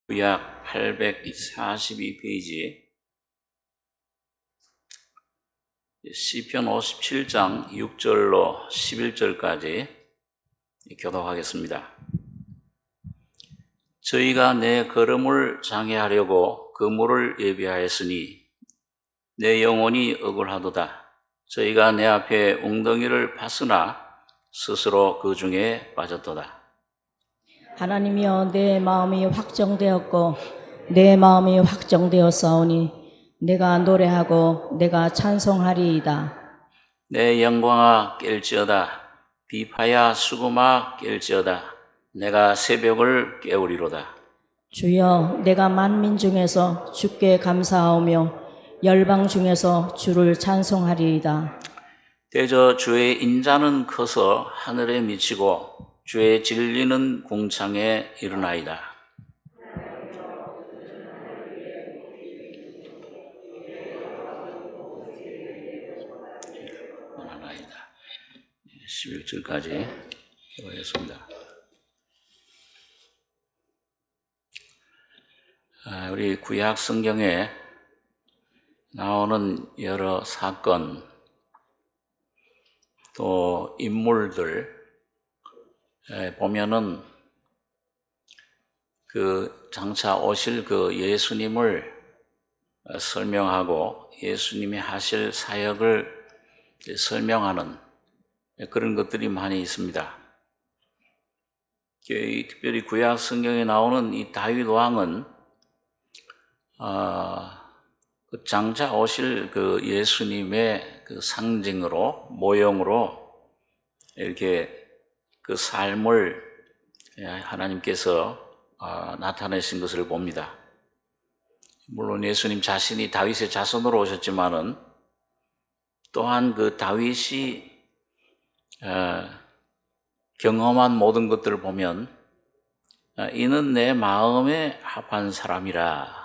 구약 842페이지 시편 57장 6절로 11절까지 교독하겠습니다. 저희가 내 걸음을 장애하려고 그물을 예비하였으니 내 영혼이 억울하도다. 저희가 내 앞에 웅덩이를 팠으나 스스로 그 중에 빠졌도다. 하나님이여, 내 마음이 확정되었고 내 마음이 확정되었사오니 내가 노래하고 내가 찬송하리이다. 내 영광아 깰지어다. 비파야 수금아 깰지어다. 내가 새벽을 깨우리로다. 주여, 내가 만민 중에서 주께 감사하오며 열방 중에서 주를 찬송하리이다. 대저 주의 인자는 커서 하늘에 미치고 주의 진리는 궁창에 이르나이다. 이르나이다. 11절까지 보겠습니다. 우리 구약 성경에 나오는 여러 사건 또 인물들 보면은 그 장차 오실 그 예수님을 설명하고 예수님이 하실 사역을 설명하는 그런 것들이 많이 있습니다. 특별히 구약 성경에 나오는 이 다윗 왕은 그 장차 오실 그 예수님의 그 상징으로 모형으로 이렇게 그 삶을 하나님께서 나타내신 것을 봅니다. 물론 예수님 자신이 다윗의 자손으로 오셨지만은 또한 그 다윗이 경험한 모든 것들을 보면 이는 내 마음에 합한 사람이라.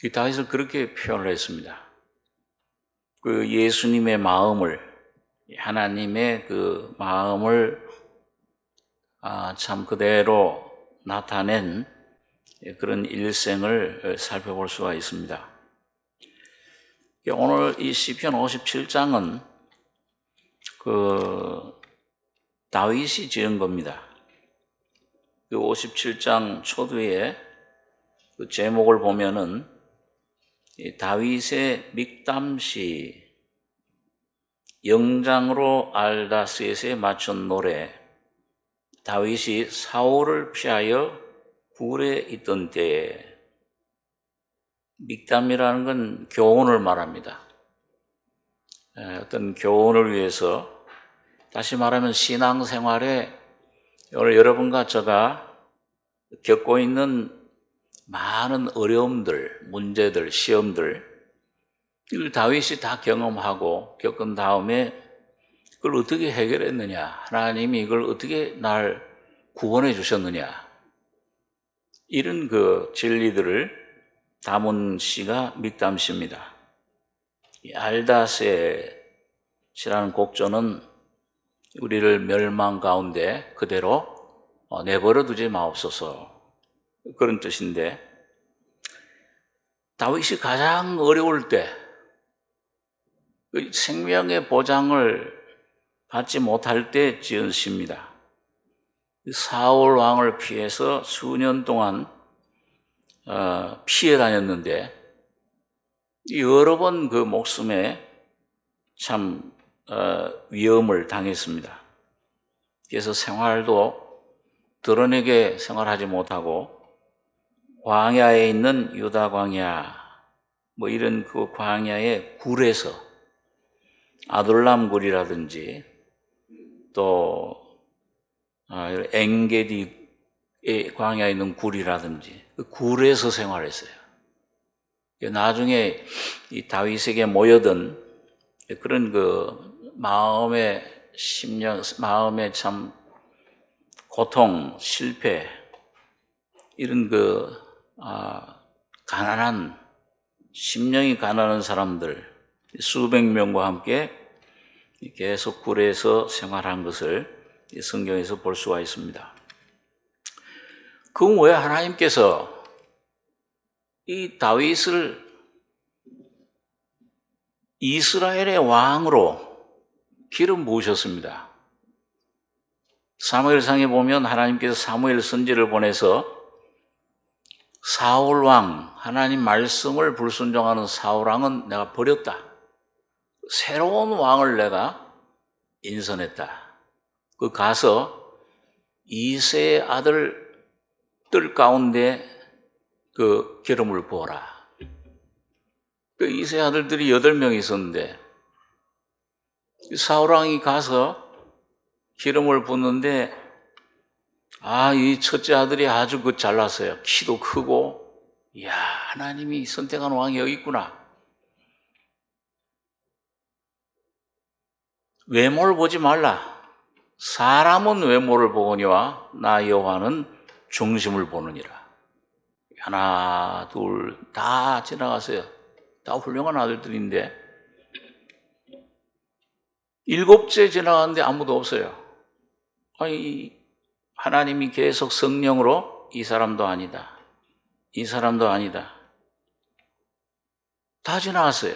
이 다윗을 그렇게 표현을 했습니다. 그 예수님의 마음을, 하나님의 그 마음을 참 그대로 나타낸 그런 일생을 살펴볼 수가 있습니다. 오늘 이 시편 57장은 그 다윗이 지은 겁니다. 그 57장 초두에 그 제목을 보면은 다윗의 믹담시, 영장으로 알다스에 맞춘 노래, 다윗이 사울을 피하여 굴에 있던 때에, 믹담이라는 건 교훈을 말합니다. 어떤 교훈을 위해서, 다시 말하면 신앙생활에 오늘 여러분과 제가 겪고 있는 많은 어려움들, 문제들, 시험들, 이걸 다윗이 다 경험하고 겪은 다음에 그걸 어떻게 해결했느냐, 하나님이 이걸 어떻게 날 구원해 주셨느냐, 이런 그 진리들을 담은 시가 믹담시입니다. 알다세라는 곡조는 우리를 멸망 가운데 그대로 내버려 두지 마옵소서, 그런 뜻인데, 다윗이 가장 어려울 때 생명의 보장을 받지 못할 때 지은 시입니다. 사울 왕을 피해서 수년 동안 피해 다녔는데 여러 번 그 목숨에 참 위험을 당했습니다. 그래서 생활도 드러내게 생활하지 못하고 광야에 있는 유다 광야, 뭐 이런 그 광야의 굴에서, 아둘람 굴이라든지 또 엥게디의 광야에 있는 굴이라든지 그 굴에서 생활했어요. 나중에 이 다윗에게 모여든 그런 그 마음의 심령, 마음의 참 고통, 실패, 이런 그 가난한, 심령이 가난한 사람들 수백 명과 함께 계속 굴에서 생활한 것을 성경에서 볼 수가 있습니다. 그럼 왜 하나님께서 이 다윗을 이스라엘의 왕으로 기름 부으셨습니다. 사무엘상에 보면 하나님께서 사무엘 선지를 보내서 사울 왕, 하나님 말씀을 불순종하는 사울 왕은 내가 버렸다. 새로운 왕을 내가 인선했다. 그 가서 이새의 아들들 가운데 그 기름을 부어라. 그 이새의 아들들이 8명이 있었는데 사울 왕이 가서 기름을 붓는데 이 첫째 아들이 아주 잘났어요. 키도 크고, 이야, 하나님이 선택한 왕이 여기 있구나. 외모를 보지 말라. 사람은 외모를 보거니와 나 여호와는 중심을 보느니라. 하나, 둘, 다 지나갔어요. 다 훌륭한 아들들인데 7째 지나갔는데 아무도 없어요. 하나님이 계속 성령으로 이 사람도 아니다. 이 사람도 아니다. 다 지나갔어요.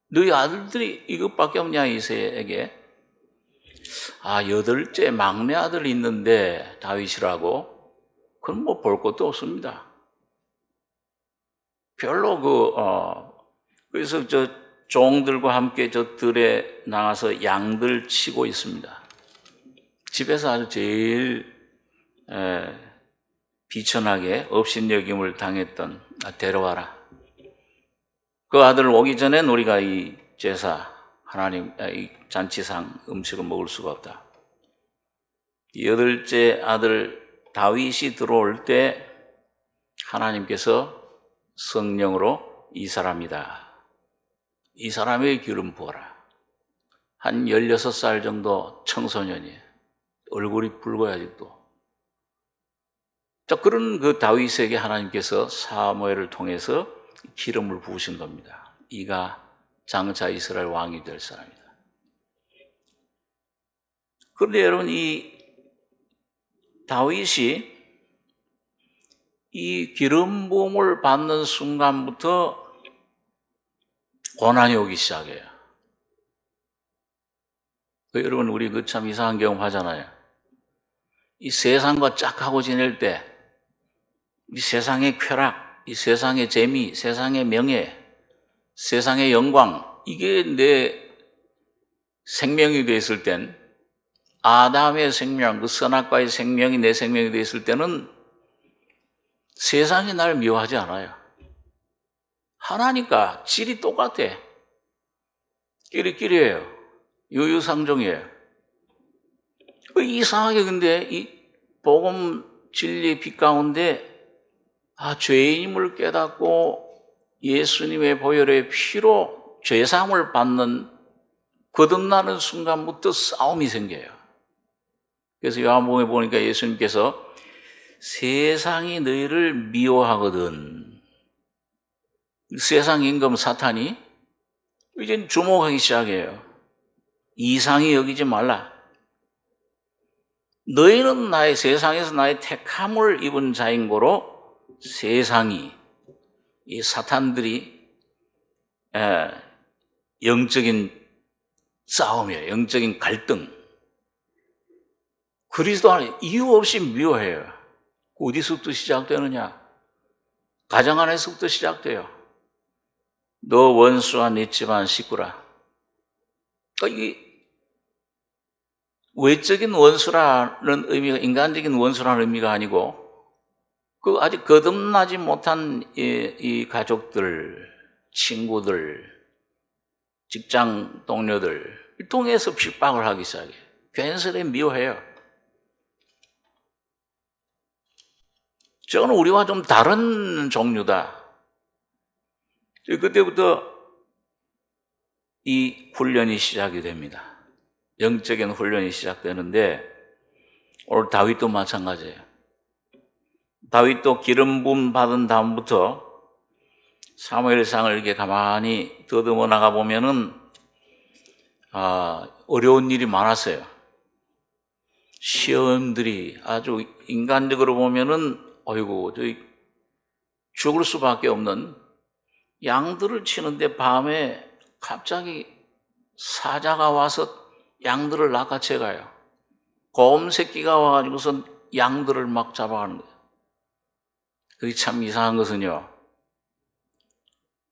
너희 아들들이 이것밖에 없냐, 이새에게. 8째 막내 아들이 있는데 다윗이라고. 그럼 뭐 볼 것도 없습니다. 별로 그래서 저 종들과 함께 저 들에 나가서 양들 치고 있습니다. 집에서 아주 제일 비천하게 업신여김을 당했던 데려와라. 그 아들 오기 전엔 우리가 이 제사 하나님 이 잔치상 음식을 먹을 수가 없다. 8째 아들 다윗이 들어올 때 하나님께서 성령으로 이 사람이다. 이 사람의 기름 부어라. 한 16살 정도 청소년이에요. 얼굴이 붉어요, 아직도. 자, 그런 그 다윗에게 하나님께서 사무엘을 통해서 기름을 부으신 겁니다. 이가 장차 이스라엘 왕이 될 사람이다. 그런데 여러분, 이 다윗이 이 기름 부음을 받는 순간부터 고난이 오기 시작해요. 여러분, 우리 그 참 이상한 경험 하잖아요. 이 세상과 짝하고 지낼 때, 이 세상의 쾌락, 이 세상의 재미, 세상의 명예, 세상의 영광, 이게 내 생명이 되어 있을 땐, 아담의 생명, 그 선악과의 생명이 내 생명이 되어 있을 때는 세상이 날 미워하지 않아요. 하나니까 질이 똑같아. 끼리끼리예요. 유유상종이에요. 이상하게 근데 이 복음 진리의 빛 가운데 죄인임을 깨닫고 예수님의 보혈의 피로 죄사함을 받는 거듭나는 순간부터 싸움이 생겨요. 그래서 요한복음에 보니까 예수님께서 세상이 너희를 미워하거든. 세상 임금 사탄이 이제 주목하기 시작해요. 이상히 여기지 말라. 너희는 나의 세상에서 나의 택함을 입은 자인 거로 세상이, 이 사탄들이 영적인 싸움이에요. 영적인 갈등. 그리스도 안에 이유 없이 미워해요. 어디서부터 시작되느냐? 가정 안에서부터 시작돼요. 너 원수와 네 집안 식구라. 이 외적인 원수라는 의미가, 인간적인 원수라는 의미가 아니고, 그 아직 거듭나지 못한 이 가족들, 친구들, 직장 동료들 통해서 핍박을 하기 시작해요. 괜스레 미워해요. 저는 우리와 좀 다른 종류다. 그때부터 이 훈련이 시작이 됩니다. 영적인 훈련이 시작되는데 오늘 다윗도 마찬가지예요. 다윗도 기름 부음 받은 다음부터 사무엘상을 이렇게 가만히 더듬어 나가 보면은 어려운 일이 많았어요. 시험들이 아주 인간적으로 보면은 어이구, 죽을 수밖에 없는 양들을 치는데 밤에 갑자기 사자가 와서 양들을 낚아채 가요. 곰 새끼가 와가지고선 양들을 막 잡아가는 거예요. 그게 참 이상한 것은요,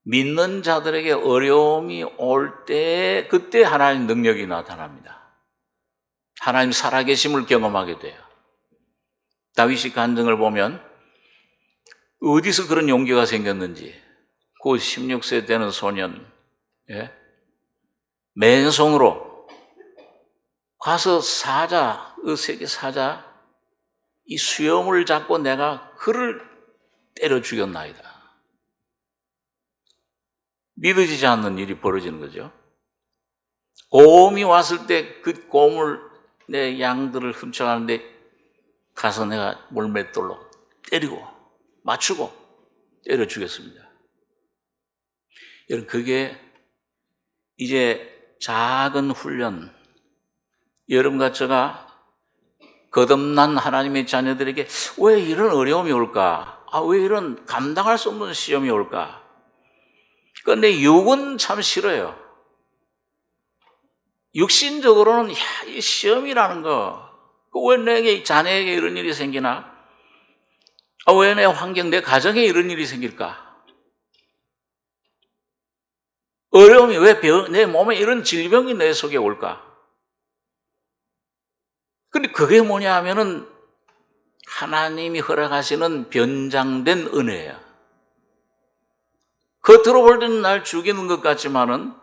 믿는 자들에게 어려움이 올 때 그때 하나님 능력이 나타납니다. 하나님 살아계심을 경험하게 돼요. 다윗이 간증을 보면 어디서 그런 용기가 생겼는지, 그 16세 되는 소년, 맨손으로 가서 사자, 세계 사자, 이 수염을 잡고 내가 그를 때려 죽였나이다. 믿어지지 않는 일이 벌어지는 거죠. 곰이 왔을 때 그 곰을 내 양들을 훔쳐가는데 가서 내가 물맷돌로 때리고 맞추고 때려 죽였습니다. 여러분, 그게 이제 작은 훈련, 여러분과 제가 거듭난 하나님의 자녀들에게 왜 이런 어려움이 올까? 왜 이런 감당할 수 없는 시험이 올까? 그런데 육은 참 싫어요. 육신적으로는 이 시험이라는 거, 왜 내게 자녀에게 이런 일이 생기나? 왜 내 환경, 내 가정에 이런 일이 생길까? 어려움이 왜 내 몸에 이런 질병이 내 속에 올까? 근데 그게 뭐냐 하면은 하나님이 허락하시는 변장된 은혜예요. 겉으로 볼 때는 날 죽이는 것 같지만은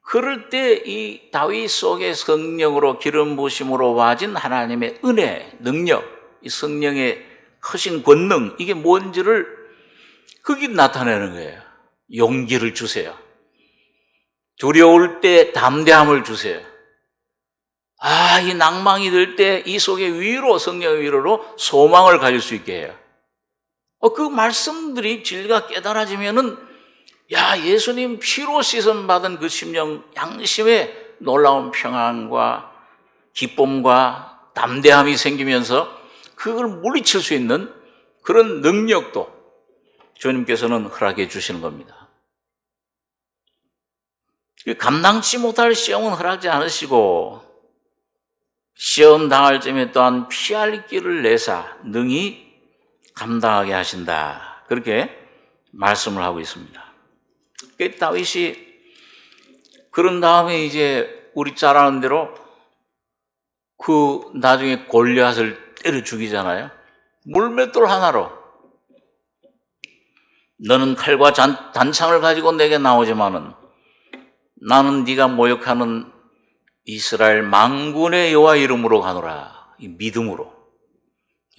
그럴 때 이 다윗 속에 성령으로 기름 부으심으로 와진 하나님의 은혜, 능력, 이 성령의 크신 권능, 이게 뭔지를 그게 나타내는 거예요. 용기를 주세요. 두려울 때 담대함을 주세요. 이 낭망이 들 때 이 속에 위로, 성령의 위로로 소망을 가질 수 있게 해요. 그 말씀들이 진리가 깨달아지면은, 예수님 피로 씻음 받은 그 심령, 양심에 놀라운 평안과 기쁨과 담대함이 생기면서 그걸 물리칠 수 있는 그런 능력도 주님께서는 허락해 주시는 겁니다. 감당치 못할 시험은 허락하지 않으시고, 시험 당할 점에 또한 피할 길을 내사 능히 감당하게 하신다. 그렇게 말씀을 하고 있습니다. 다윗이 그런 다음에 이제 우리 잘 아는 대로 나중에 골리앗을 때려 죽이잖아요. 물맷돌 하나로. 너는 칼과 단창을 가지고 내게 나오지만은 나는 네가 모욕하는 이스라엘 만군의 여호와 이름으로 가노라. 이 믿음으로.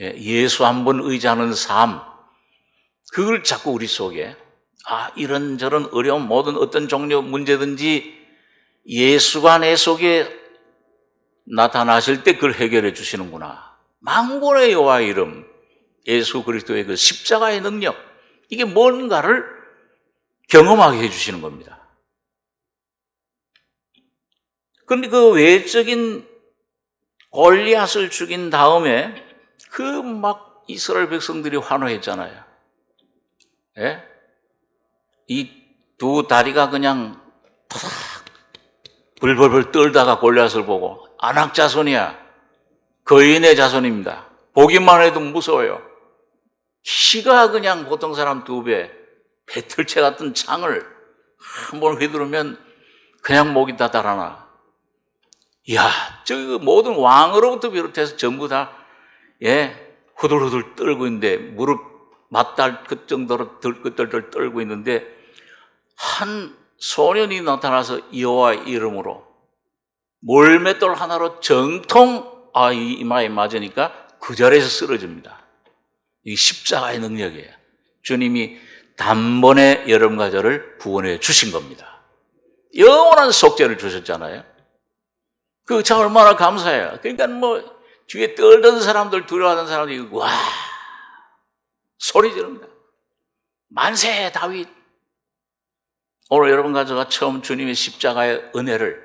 예수 한 번 의지하는 삶. 그걸 자꾸 우리 속에 이런저런 어려움, 모든 어떤 종류 문제든지 예수가 내 속에 나타나실 때 그걸 해결해 주시는구나. 만군의 여호와 이름, 예수 그리스도의 그 십자가의 능력, 이게 뭔가를 경험하게 해주시는 겁니다. 그런데 그 외적인 골리앗을 죽인 다음에 막 이스라엘 백성들이 환호했잖아요. 이 두 다리가 그냥 탁 벌벌벌 떨다가 골리앗을 보고 아낙 자손이야. 거인의 자손입니다. 보기만 해도 무서워요. 키가 그냥 보통 사람 2배, 배틀채 같은 창을 한 번 휘두르면 그냥 목이 다 달아나. 모든 왕으로부터 비롯해서 전부 다 후들후들 떨고 있는데, 무릎 맞닿을 그 정도로 덜덜덜 떨고 있는데, 한 소년이 나타나서 여호와 이름으로 물맷돌 하나로 정통 이마에 맞으니까 그 자리에서 쓰러집니다. 이 십자가의 능력이에요. 주님이 단번에 여러분과 저를 구원해 주신 겁니다. 영원한 속죄를 주셨잖아요. 그거 참 얼마나 감사해요. 그러니까 뒤에 떨던 사람들, 두려워하던 사람들이 소리 지릅니다. 만세 다윗. 오늘 여러분과 제가 처음 주님의 십자가의 은혜를,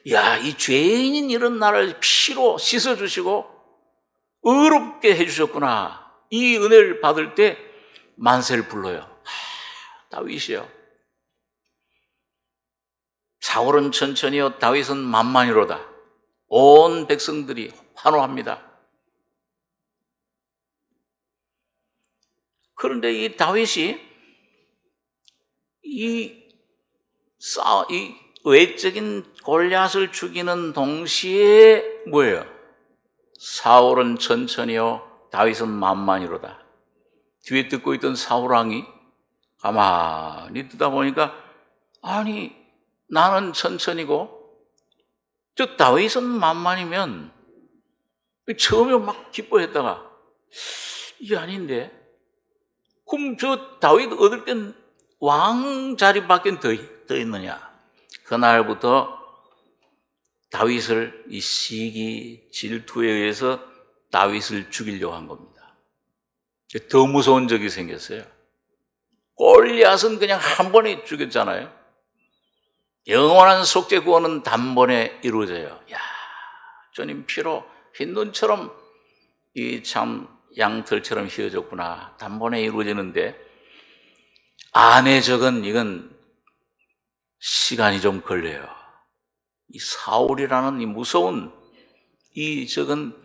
이 죄인인 이런 나를 피로 씻어주시고 의롭게 해주셨구나. 이 은혜를 받을 때 만세를 불러요. 다윗이요. 사울은 천천히요, 다윗은 만만히로다. 온 백성들이 환호합니다. 그런데 이 다윗이 이 외적인 골리앗을 죽이는 동시에 뭐예요? 사울은 천천히요, 다윗은 만만히로다. 뒤에 듣고 있던 사울 왕이 가만히 듣다 보니까 아니 나는 천천히고 저 다윗은 만만이면 처음에 막 기뻐했다가 이게 아닌데 그럼 저 다윗 얻을 땐 왕 자리밖에 더 있느냐. 그날부터 다윗을 이 시기 질투에 의해서 다윗을 죽이려고 한 겁니다. 더 무서운 적이 생겼어요. 골리앗은 그냥 한 번에 죽였잖아요. 영원한 속죄 구원은 단번에 이루어져요. 야, 주님 피로 흰 눈처럼 이 참 양털처럼 휘어졌구나. 단번에 이루어지는데 안에 적은 이건 시간이 좀 걸려요. 이 사울이라는 이 무서운 이 적은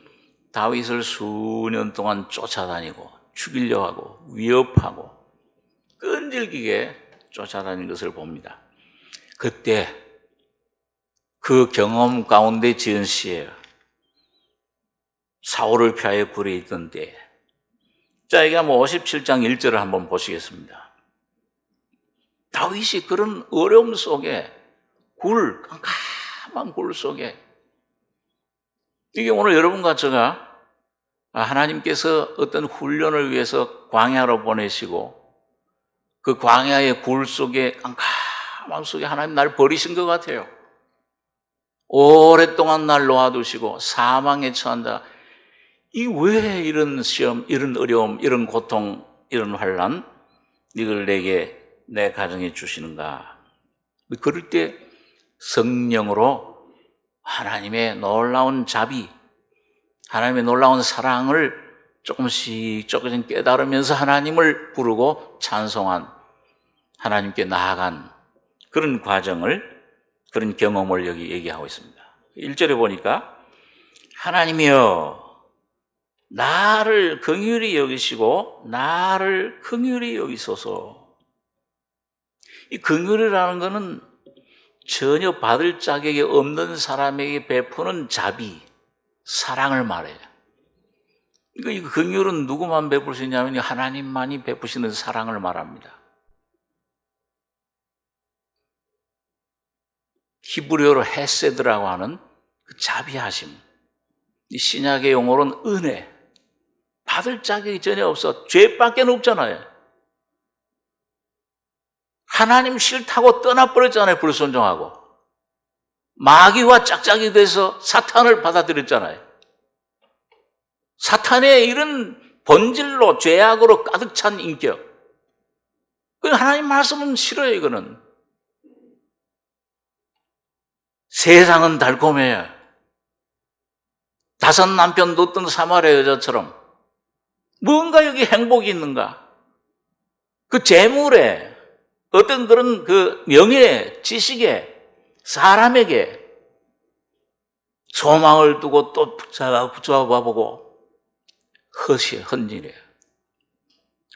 다윗을 수년 동안 쫓아다니고 죽이려고 하고 위협하고 끈질기게 쫓아다닌 것을 봅니다. 그때 그 경험 가운데 지은 시예요. 사울을 피하여 굴에 있던 때에. 자, 이게 57장 1절을 한번 보시겠습니다. 다윗이 그런 어려움 속에 깜깜한 굴 속에 이게 오늘 여러분과 제가 하나님께서 어떤 훈련을 위해서 광야로 보내시고 그 광야의 굴 속에 깜깜한 속에 하나님 날 버리신 것 같아요. 오랫동안 날 놓아두시고 사망에 처한다. 이 왜 이런 시험, 이런 어려움, 이런 고통, 이런 환난 이걸 내게 내 가정에 주시는가? 그럴 때 성령으로 하나님의 놀라운 자비, 하나님의 놀라운 사랑을 조금씩 깨달으면서 하나님을 부르고 찬송한, 하나님께 나아간 그런 과정을, 그런 경험을 여기 얘기하고 있습니다. 1절에 보니까 하나님이여 나를 긍휼히 여기시고 나를 긍휼히 여기소서. 이 긍휼이라는 것은 전혀 받을 자격이 없는 사람에게 베푸는 자비, 사랑을 말해요. 이 긍휼은 누구만 베풀 수 있냐면 하나님만이 베푸시는 사랑을 말합니다. 히브리어로 헤세드라고 하는 그 자비하심. 이 신약의 용어로는 은혜. 받을 자격이 전혀 없어. 죄밖에 없잖아요. 하나님 싫다고 떠나버렸잖아요. 불순종하고. 마귀와 짝짝이 돼서 사탄을 받아들였잖아요. 사탄의 이런 본질로 죄악으로 가득 찬 인격. 하나님 말씀은 싫어요. 이거는. 세상은 달콤해요. 5 남편 놓던 사마리아 여자처럼 뭔가 여기 행복이 있는가? 그 재물에 어떤 그런 그 명예, 지식에, 사람에게 소망을 두고 또 붙잡아보고 헌일해요.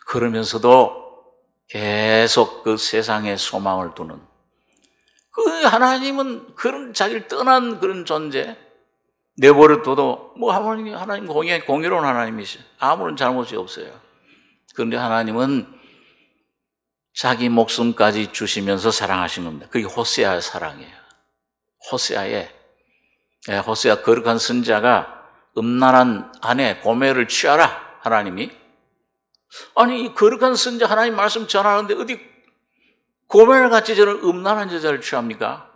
그러면서도 계속 그 세상에 소망을 두는 그 하나님은 그런 자기를 떠난 그런 존재, 내버려둬도 뭐 하나님 공의로운 하나님이시죠. 아무런 잘못이 없어요. 그런데 하나님은 자기 목숨까지 주시면서 사랑하신 겁니다. 그게 호세아의 사랑이에요. 호세아 거룩한 선지자가 음란한 아내 고멜을 취하라 하나님이. 아니 이 거룩한 선지자 하나님 말씀 전하는데 어디 고멜같이 저는 음란한 여자를 취합니까?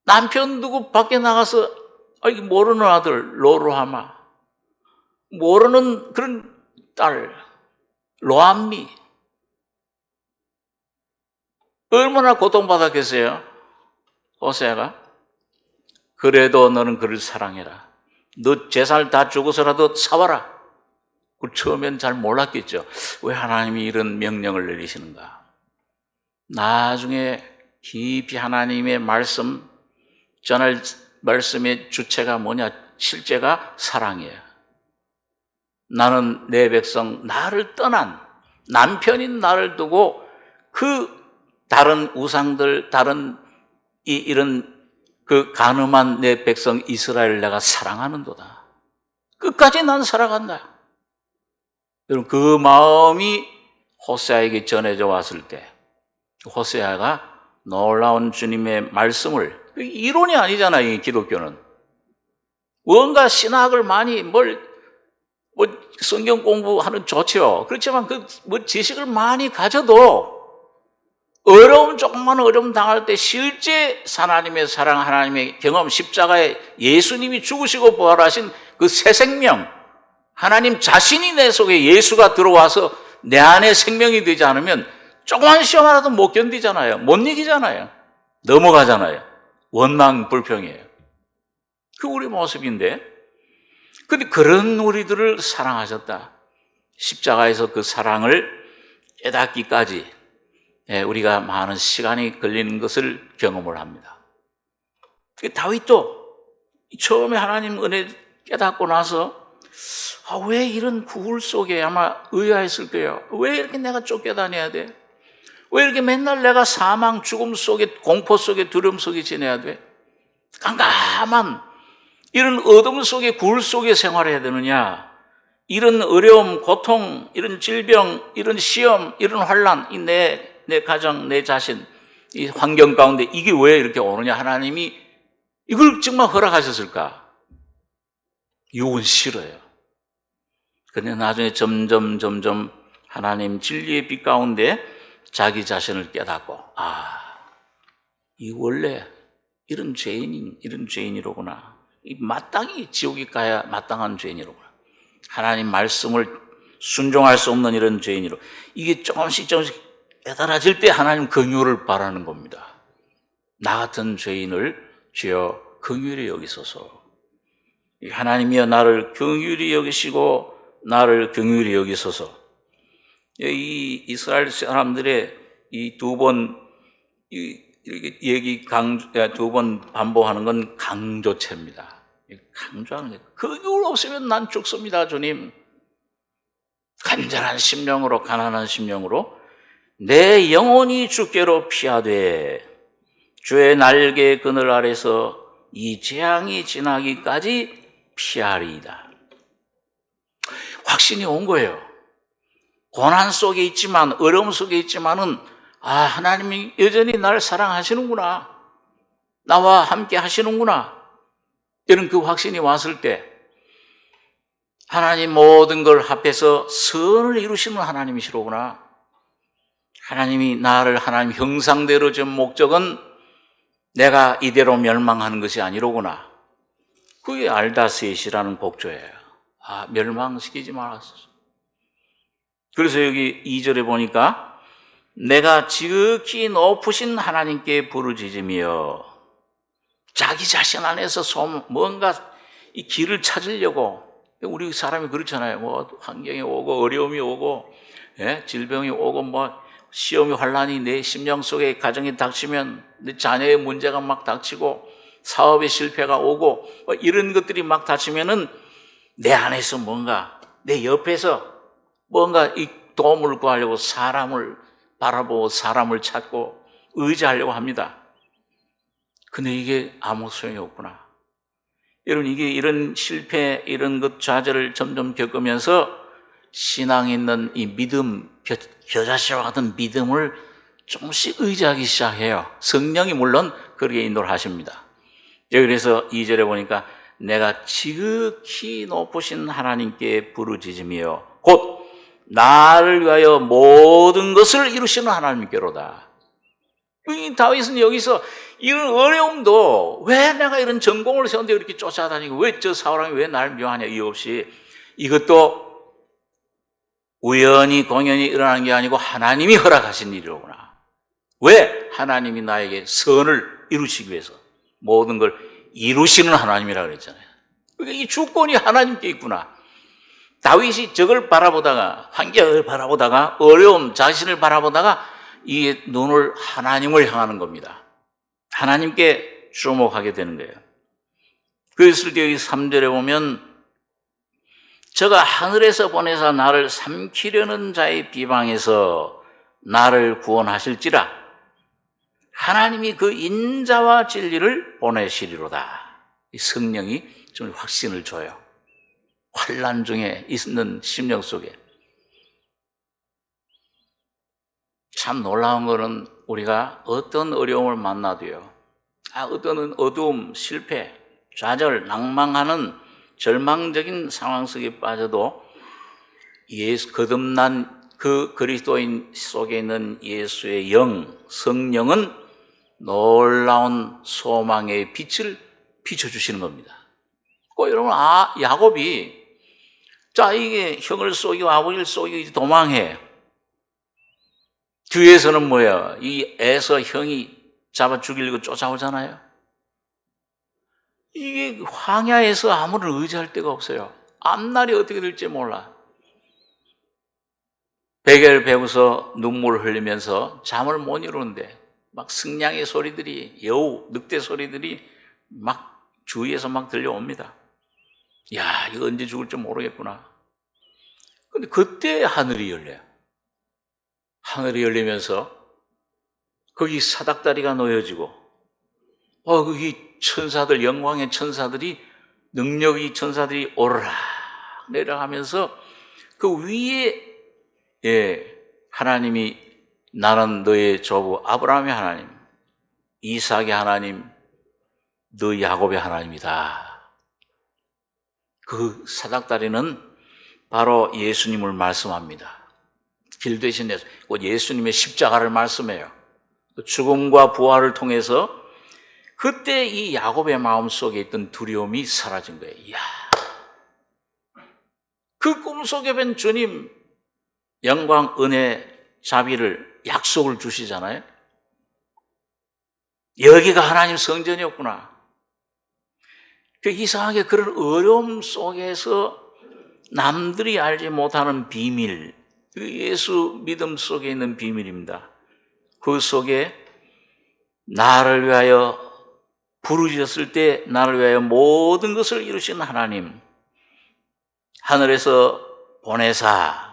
남편 두고 밖에 나가서 모르는 아들 로루하마, 모르는 그런 딸 로암미, 얼마나 고통받았겠어요? 호세아가. 그래도 너는 그를 사랑해라. 너 재살 다 주고서라도 사와라. 그 처음엔 잘 몰랐겠죠. 왜 하나님이 이런 명령을 내리시는가. 나중에 깊이 하나님의 말씀, 전할 말씀의 주체가 뭐냐? 실제가 사랑이에요. 나는 내 백성, 나를 떠난 남편인 나를 두고 그 다른 우상들, 다른 이런 그 간음한 내 백성 이스라엘을 내가 사랑하는도다. 끝까지 난 살아간다. 여러분, 그 마음이 호세아에게 전해져 왔을 때 호세아가 놀라운 주님의 말씀을, 이론이 아니잖아요, 이 기독교는. 뭔가 신학을 많이 성경 공부하는 좋죠. 그렇지만 지식을 많이 가져도 조금만 어려움 당할 때 실제 하나님의 사랑, 하나님의 경험, 십자가에 예수님이 죽으시고 부활하신 그 새 생명, 하나님 자신이 내 속에 예수가 들어와서 내 안에 생명이 되지 않으면 조그만 시험 하나도 못 견디잖아요. 못 이기잖아요. 넘어가잖아요. 원망 불평이에요. 그 우리 모습인데, 근데 그런 우리들을 사랑하셨다. 십자가에서 그 사랑을 깨닫기까지 우리가 많은 시간이 걸리는 것을 경험을 합니다. 다윗도 처음에 하나님 은혜 깨닫고 나서 왜 이런 구울 속에 아마 의아했을 거예요. 왜 이렇게 내가 쫓겨다녀야 돼? 왜 이렇게 맨날 내가 사망, 죽음 속에, 공포 속에, 두려움 속에 지내야 돼? 깜깜한 이런 어둠 속에, 굴 속에 생활해야 되느냐? 이런 어려움, 고통, 이런 질병, 이런 시험, 이런 환난, 내 가정, 내 자신, 이 환경 가운데 이게 왜 이렇게 오느냐? 하나님이 이걸 정말 허락하셨을까? 이건 싫어요. 근데 나중에 점점 하나님 진리의 빛 가운데 자기 자신을 깨닫고, 이 원래 이런 죄인이로구나. 이 마땅히 지옥에 가야 마땅한 죄인이로구나. 하나님 말씀을 순종할 수 없는 이런 죄인이로. 이게 조금씩 깨달아질 때 하나님 긍휼을 바라는 겁니다. 나 같은 죄인을 주여 긍휼히 여기소서. 하나님이여 나를 긍휼히 여기시고 나를 긍휼히 여기소서. 이 이스라엘 사람들의 이 두 번 두 번 반복하는 건 강조체입니다. 강조하는 거예요. 긍휼 없으면 난 죽습니다, 주님. 간절한 심령으로, 가난한 심령으로 내 영혼이 주께로 피하되 주의 날개 그늘 아래서 이 재앙이 지나기까지 피하리이다. 확신이 온 거예요. 고난 속에 있지만, 어려움 속에 있지만은 하나님이 여전히 나를 사랑하시는구나. 나와 함께 하시는구나. 이런 그 확신이 왔을 때 하나님 모든 걸 합해서 선을 이루시는 하나님이시로구나. 하나님이 나를 하나님 형상대로 준 목적은 내가 이대로 멸망하는 것이 아니로구나. 그게 알다셋이라는 곡조예요. 멸망시키지 말았어. 그래서 여기 2절에 보니까 내가 지극히 높으신 하나님께 부르짖으며, 자기 자신 안에서 뭔가 이 길을 찾으려고, 우리 사람이 그렇잖아요. 환경이 오고 어려움이 오고 질병이 오고 시험이 환난이 내 심령 속에 가정이 닥치면 내 자녀의 문제가 막 닥치고 사업의 실패가 오고 이런 것들이 막 닥치면은 내 안에서 뭔가 내 옆에서 뭔가 이 도움을 구하려고 사람을 바라보고 사람을 찾고 의지하려고 합니다. 근데 이게 아무 소용이 없구나. 여러분, 이게 이런 실패, 이런 것 좌절을 점점 겪으면서 신앙에 있는 이 믿음, 겨자씨와 같은 믿음을 조금씩 의지하기 시작해요. 성령이 물론 그렇게 인도를 하십니다. 그래서 2절에 보니까 내가 지극히 높으신 하나님께 부르짖으며 곧 나를 위하여 모든 것을 이루시는 하나님께로다. 이 다윗은 여기서 이런 어려움도 왜 내가 이런 전공을 세웠는데 이렇게 쫓아다니고 왜 저 사울왕이 왜 나를 묘하냐, 이유 없이, 이것도 우연히 공연히 일어나는 게 아니고 하나님이 허락하신 일이로구나. 왜? 하나님이 나에게 선을 이루시기 위해서 모든 걸 이루시는 하나님이라고 그랬잖아요. 그러니까 이 주권이 하나님께 있구나. 다윗이 저걸 바라보다가, 환경을 바라보다가, 어려움, 자신을 바라보다가 이 눈을 하나님을 향하는 겁니다. 하나님께 주목하게 되는 거예요. 그랬을 때 여기 3절에 보면 저가 하늘에서 보내사 나를 삼키려는 자의 비방에서 나를 구원하실지라 하나님이 그 인자와 진리를 보내시리로다. 이 성령이 좀 확신을 줘요. 환난 중에 있는 심령 속에. 참 놀라운 거는 우리가 어떤 어려움을 만나도요, 어떤 어두움, 실패, 좌절, 낭망하는 절망적인 상황 속에 빠져도 거듭난 그 그리스도인 속에 있는 예수의 영, 성령은 놀라운 소망의 빛을 비춰주시는 겁니다. 꼭 여러분, 야곱이 이게 형을 쏘이고 아버지를 쏘이고 도망해. 뒤에서는 뭐야? 이 에서 형이 잡아 죽이려고 쫓아오잖아요. 이게 황야에서 아무런 의지할 데가 없어요. 앞날이 어떻게 될지 몰라. 베개를 베고서 눈물을 흘리면서 잠을 못 이루는데 막 승냥의 소리들이, 여우, 늑대 소리들이 막 주위에서 막 들려옵니다. 야, 이거 언제 죽을지 모르겠구나. 근데 그때 하늘이 열려요. 하늘이 열리면서 거기 사닥다리가 놓여지고 거기 천사들, 영광의 천사들이, 능력의 천사들이 오르락 내려가면서 그 위에 하나님이 나는 너의 조부 아브라함의 하나님, 이삭의 하나님, 너 야곱의 하나님이다. 그 사닥다리는 바로 예수님을 말씀합니다. 길 대신 예수님의 십자가를 말씀해요. 죽음과 부활을 통해서 그때 이 야곱의 마음속에 있던 두려움이 사라진 거예요. 이야, 그 꿈속에 뵌 주님 영광, 은혜, 자비를, 약속을 주시잖아요. 여기가 하나님 성전이었구나. 이상하게 그런 어려움 속에서 남들이 알지 못하는 비밀, 예수 믿음 속에 있는 비밀입니다. 그 속에 나를 위하여 부르셨을 때 나를 위하여 모든 것을 이루신 하나님, 하늘에서 보내사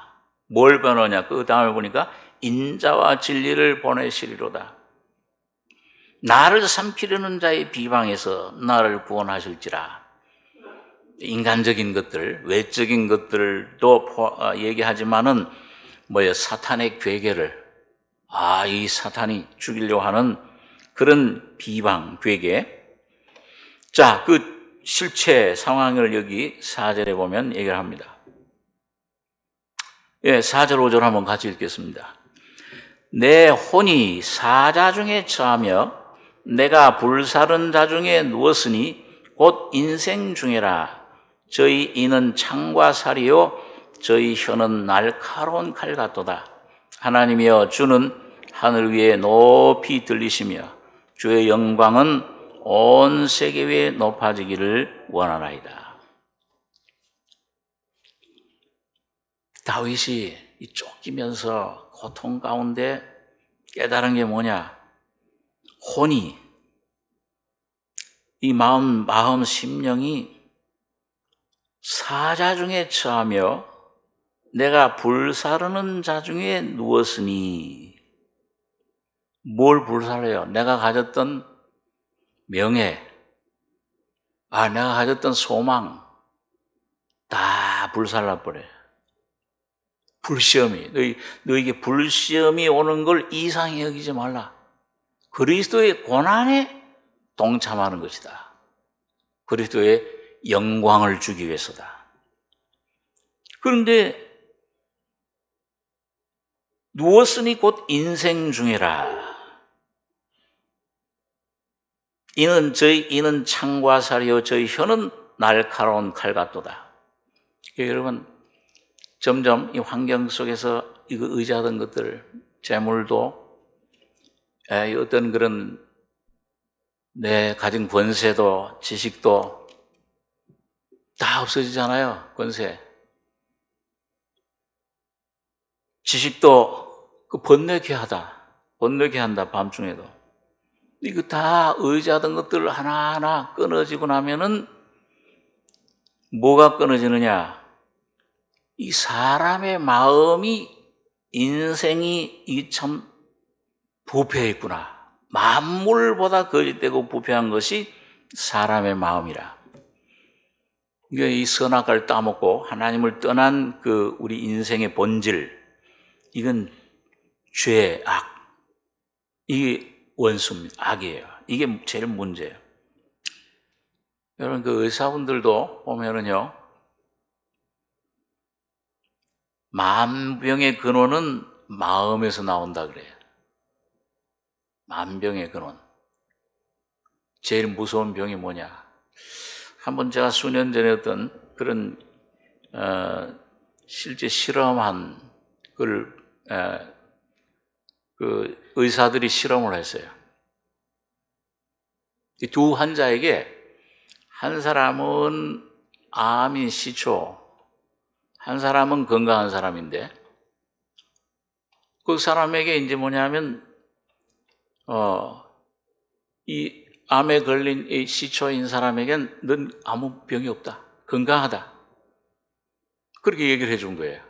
뭘 보내냐? 그 다음에 보니까 인자와 진리를 보내시리로다. 나를 삼키려는 자의 비방에서 나를 구원하실지라. 인간적인 것들, 외적인 것들도 얘기하지만은 사탄의 괴계를, 이 사탄이 죽이려고 하는 그런 비방, 괴계. 자, 그 실체 상황을 여기 4절에 보면 얘기를 합니다. 4절, 5절 한번 같이 읽겠습니다. 내 혼이 사자 중에 처하며 내가 불사른 자 중에 누웠으니 곧 인생 중에라. 저희 이는 창과 살이요 저희 혀는 날카로운 칼 같도다. 하나님이여, 주는 하늘 위에 높이 들리시며 주의 영광은 온 세계 위에 높아지기를 원하나이다. 다윗이 쫓기면서 고통 가운데 깨달은 게 뭐냐? 혼이, 이 마음 심령이 사자 중에 처하며 내가 불사르는 자 중에 누웠으니. 뭘 불살해요? 내가 가졌던 명예, 내가 가졌던 소망 다 불살라버려요. 불시험이, 너에게 불시험이 오는 걸 이상히 여기지 말라. 그리스도의 고난에 동참하는 것이다. 그리스도의 영광을 주기 위해서다. 그런데 누웠으니 곧 인생 중이라. 이는 창과 살이요 저희 혀는 날카로운 칼 같도다. 여러분, 점점 이 환경 속에서 이거 의지하던 것들, 재물도, 어떤 그런 내 가진 권세도, 지식도 다 없어지잖아요. 권세. 지식도 번뇌케 한다, 밤중에도. 이거 다 의지하던 것들 하나하나 끊어지고 나면은 뭐가 끊어지느냐? 이 사람의 마음이, 인생이 이 참 부패했구나. 만물보다 거짓되고 부패한 것이 사람의 마음이라. 그러니까 이 선악과를 따먹고 하나님을 떠난 그 우리 인생의 본질, 이건 죄, 악, 이게 원수입니다. 악이에요. 이게 제일 문제예요. 여러분, 그 의사분들도 보면은요, 만병의 근원은 마음에서 나온다 그래요. 만병의 근원. 제일 무서운 병이 뭐냐? 한번 제가 수년 전에 어떤 그런 실제 실험한 걸 그 의사들이 실험을 했어요. 이 두 환자에게, 한 사람은 암인 시초, 한 사람은 건강한 사람인데, 그 사람에게 이제 뭐냐면 이 암에 걸린 이 시초인 사람에겐 넌 아무 병이 없다, 건강하다, 그렇게 얘기를 해준 거예요.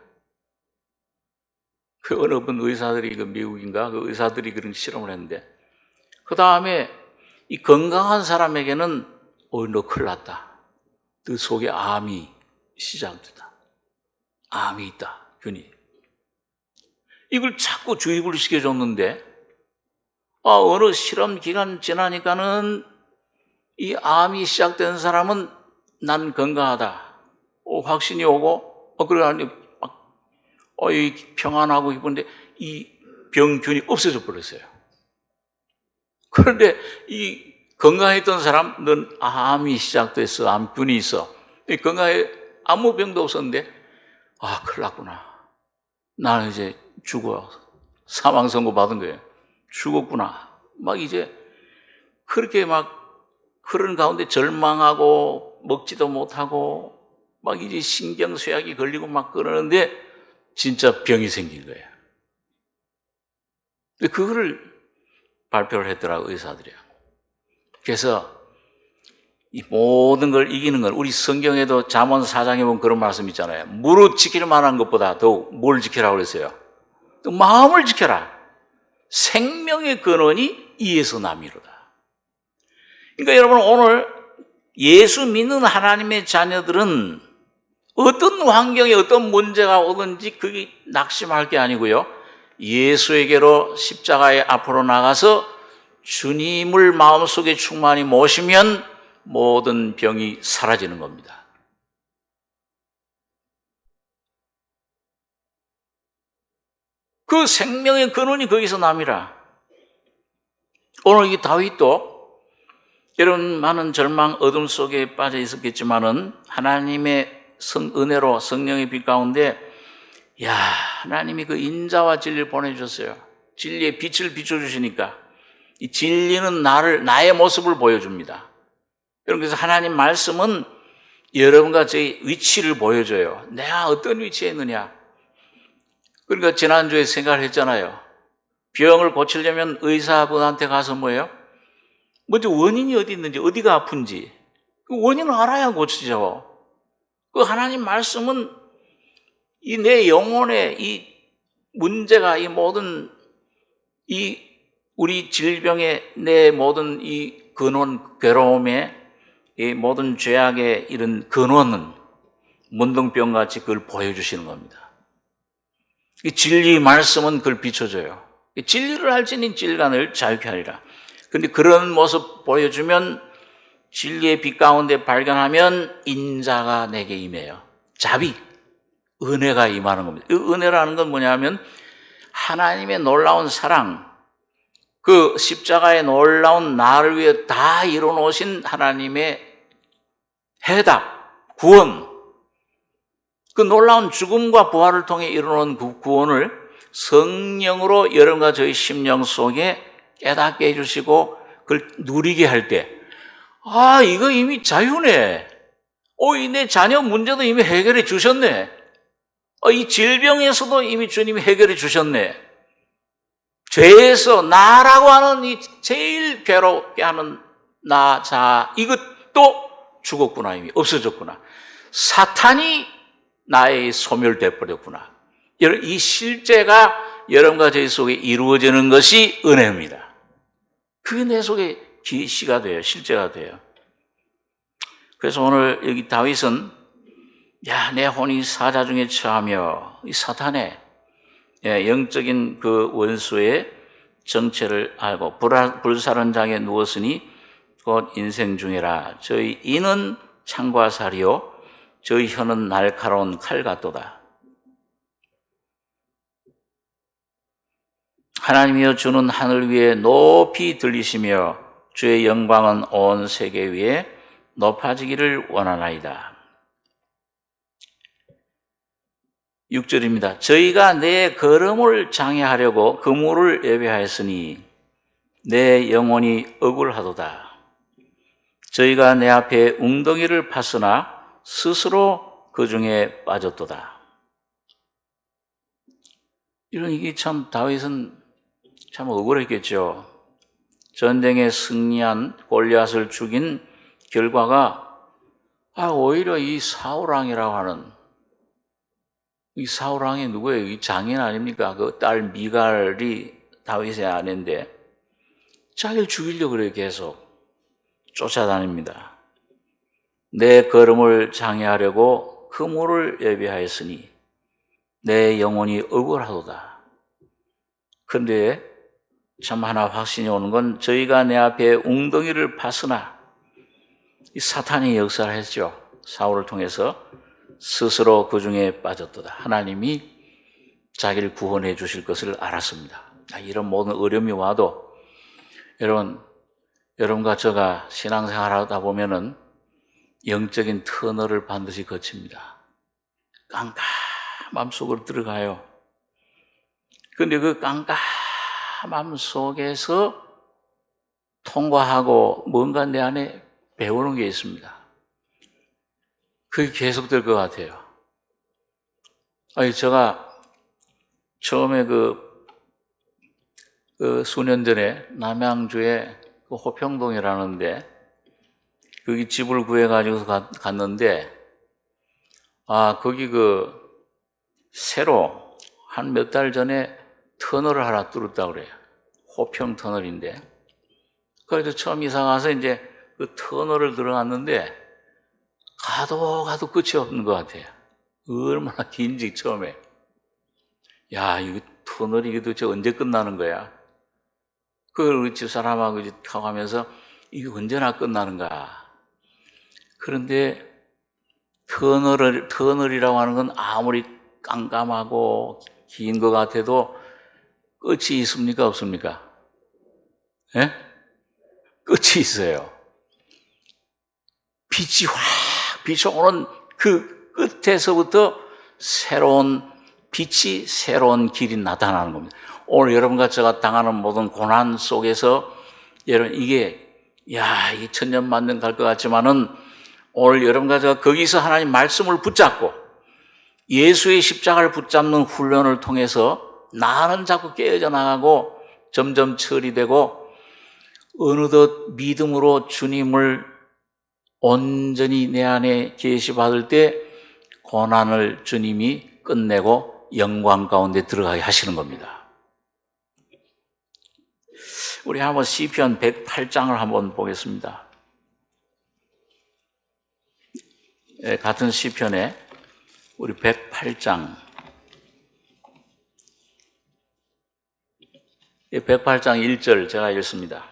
그 어느 분 의사들이, 그 미국인가 그 의사들이 그런 실험을 했는데, 그 다음에 이 건강한 사람에게는 너 큰일 났다, 너 속에 암이 시작됐다, 암이 있다, 균이. 이걸 자꾸 주입을 시켜줬는데, 어느 실험 기간 지나니까는 이 암이 시작된 사람은 난 건강하다, 확신이 오고, 그러니 이 평안하고 기쁜데 이 병균이 없어져 버렸어요. 그런데 이 건강했던 사람, 넌 암이 시작됐어, 암균이 있어, 건강해, 아무 병도 없었는데, 큰일 났구나, 나는 이제 죽어, 사망 선고 받은 거예요. 죽었구나. 막 이제 그렇게 막 그런 가운데 절망하고 먹지도 못하고 막 이제 신경쇠약이 걸리고 막 그러는데 진짜 병이 생긴 거예요. 근데 그거를 발표를 했더라고요, 의사들이요. 그래서 이 모든 걸 이기는 건, 우리 성경에도 잠언 4장에 보면 그런 말씀 있잖아요. 무릇 지킬 만한 것보다 더욱 뭘 지키라고 그랬어요? 또 마음을 지켜라. 생명의 근원이 이에서 남이로다. 그러니까 여러분, 오늘 예수 믿는 하나님의 자녀들은 어떤 환경에 어떤 문제가 오든지 그게 낙심할 게 아니고요, 예수에게로 십자가의 앞으로 나가서 주님을 마음속에 충만히 모시면 모든 병이 사라지는 겁니다. 그 생명의 근원이 거기서 남이라. 오늘 이 다윗도 여러분 많은 절망, 어둠 속에 빠져 있었겠지만은 하나님의 은혜로 성령의 빛 가운데 하나님이 그 인자와 진리를 보내주셨어요. 진리의 빛을 비춰주시니까 이 진리는 나의 모습을 보여줍니다. 여러분, 그래서 하나님 말씀은 여러분과 저의 위치를 보여줘요. 내가 어떤 위치에 있느냐. 그러니까 지난주에 생각을 했잖아요. 병을 고치려면 의사분한테 가서 뭐예요? 먼저 원인이 어디 있는지, 어디가 아픈지 그 원인을 알아야 고치죠. 그 하나님 말씀은 이 내 영혼의 이 문제가, 이 모든 이 우리 질병의 내 모든 이 근원, 괴로움의 이 모든 죄악의 이런 근원은 문둥병같이 그걸 보여주시는 겁니다. 이 진리 말씀은 그걸 비춰줘요. 진리를 알지니 진리가 늘 자유케 하리라. 그런데 그런 모습 보여주면, 진리의 빛 가운데 발견하면 인자가 내게 임해요. 자비, 은혜가 임하는 겁니다. 은혜라는 건 뭐냐면 하나님의 놀라운 사랑, 그 십자가의 놀라운 나를 위해 다 이뤄놓으신 하나님의 해답, 구원, 그 놀라운 죽음과 부활을 통해 이뤄놓은 그 구원을 성령으로 여러분과 저희 심령 속에 깨닫게 해주시고 그걸 누리게 할 때, 이거 이미 자유네. 내 자녀 문제도 이미 해결해 주셨네. 이 질병에서도 이미 주님이 해결해 주셨네. 죄에서 나라고 하는 이 제일 괴롭게 하는 나 자 이것도 죽었구나. 이미 없어졌구나. 사탄이 나의 소멸돼 버렸구나. 이 실제가 여러분과 저희 속에 이루어지는 것이 은혜입니다. 그게 내 속에 기시가 돼요. 실제가 돼요. 그래서 오늘 여기 다윗은 내 혼이 사자 중에 처하며 이 사탄의 영적인 그 원수의 정체를 알고 불사른장에 누웠으니 곧 인생 중이라. 저희 이는 창과 살이요 저희 혀는 날카로운 칼 같도다. 하나님이여 주는 하늘 위에 높이 들리시며 주의 영광은 온 세계 위에 높아지기를 원하나이다. 6절입니다. 저희가 내 걸음을 장애하려고 그물을 예배하였으니 내 영혼이 억울하도다. 저희가 내 앞에 웅덩이를 팠으나 스스로 그 중에 빠졌도다. 이게 참 다윗은 참 억울했겠죠. 전쟁에 승리한 골리앗을 죽인 결과가 오히려 이 사울왕이라고 하는 이 사울왕이 누구예요? 이 장인 아닙니까? 그 딸 미갈이 다윗의 아내인데 자기를 죽이려고 그래 계속 쫓아다닙니다. 내 걸음을 장애하려고 그물을 예비하였으니 내 영혼이 억울하도다. 그런데 참 하나 확신이 오는 건 저희가 내 앞에 웅덩이를 팠으나 이 사탄이 역사를 했죠. 사울을 통해서 스스로 그 중에 빠졌도다. 하나님이 자기를 구원해 주실 것을 알았습니다. 이런 모든 어려움이 와도 여러분과 제가 신앙생활하다 보면은 영적인 터널을 반드시 거칩니다. 깜깜함 속으로 들어가요. 그런데 그 깜깜함 속에서 통과하고 뭔가 내 안에 배우는 게 있습니다. 그게 계속될 것 같아요. 제가 처음에 수년 전에 남양주에 호평동이라는데 거기 집을 구해가지고 갔는데 거기 새로 한 몇 달 전에 터널을 하나 뚫었다고 그래요. 호평 터널인데. 그래서 처음 이사 가서 이제 그 터널을 들어갔는데 가도 끝이 없는 것 같아요. 얼마나 긴지 처음에. 이거 터널이 이게 도대체 언제 끝나는 거야? 그걸 우리 집사람하고 이제 타고 가면서 이게 언제나 끝나는가? 그런데 터널이라고 하는 건 아무리 깜깜하고 긴 것 같아도 끝이 있습니까? 없습니까? 예? 끝이 있어요. 빛이 확 비춰오는 그 끝에서부터 새로운 빛이 새로운 길이 나타나는 겁니다. 오늘 여러분과 제가 당하는 모든 고난 속에서 여러분 이게 이 천년만년 갈 것 같지만은 오늘 여러분과 제가 거기서 하나님 말씀을 붙잡고 예수의 십자가를 붙잡는 훈련을 통해서 나는 자꾸 깨어져 나가고 점점 처리되고 어느덧 믿음으로 주님을 온전히 내 안에 계시받을 때 고난을 주님이 끝내고 영광 가운데 들어가게 하시는 겁니다. 우리 한번 시편 108장을 한번 보겠습니다. 같은 시편에 우리 108장 108장 1절 제가 읽습니다.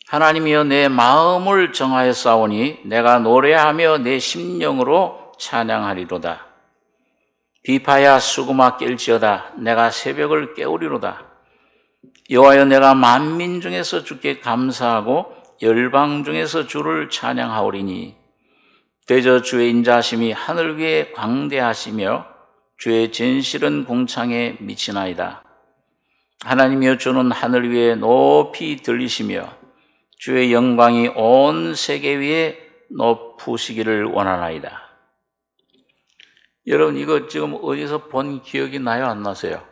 하나님이여 내 마음을 정하였사오니 내가 노래하며 내 심령으로 찬양하리로다. 비파야 수구마 깰지어다. 내가 새벽을 깨우리로다. 여호와여 내가 만민 중에서 주께 감사하고 열방 중에서 주를 찬양하오리니 대저 주의 인자하심이 하늘 위에 광대하시며 주의 진실은 궁창에 미치나이다. 하나님이여 주는 하늘 위에 높이 들리시며 주의 영광이 온 세계 위에 높으시기를 원하나이다. 여러분, 이거 지금 어디서 본 기억이 나요? 안 나세요?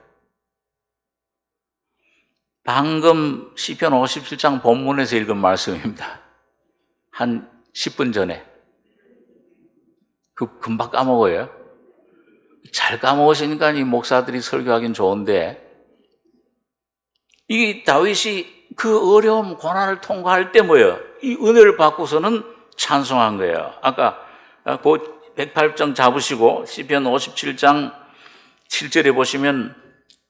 방금 시편 57장 본문에서 읽은 말씀입니다. 한 10분 전에. 금방 까먹어요. 잘 까먹으시니까 이 목사들이 설교하긴 좋은데, 이 다윗이 그 어려움, 고난을 통과할 때 뭐예요? 이 은혜를 받고서는 찬송한 거예요. 아까 그 108장 잡으시고 시편 57장 7절에 보시면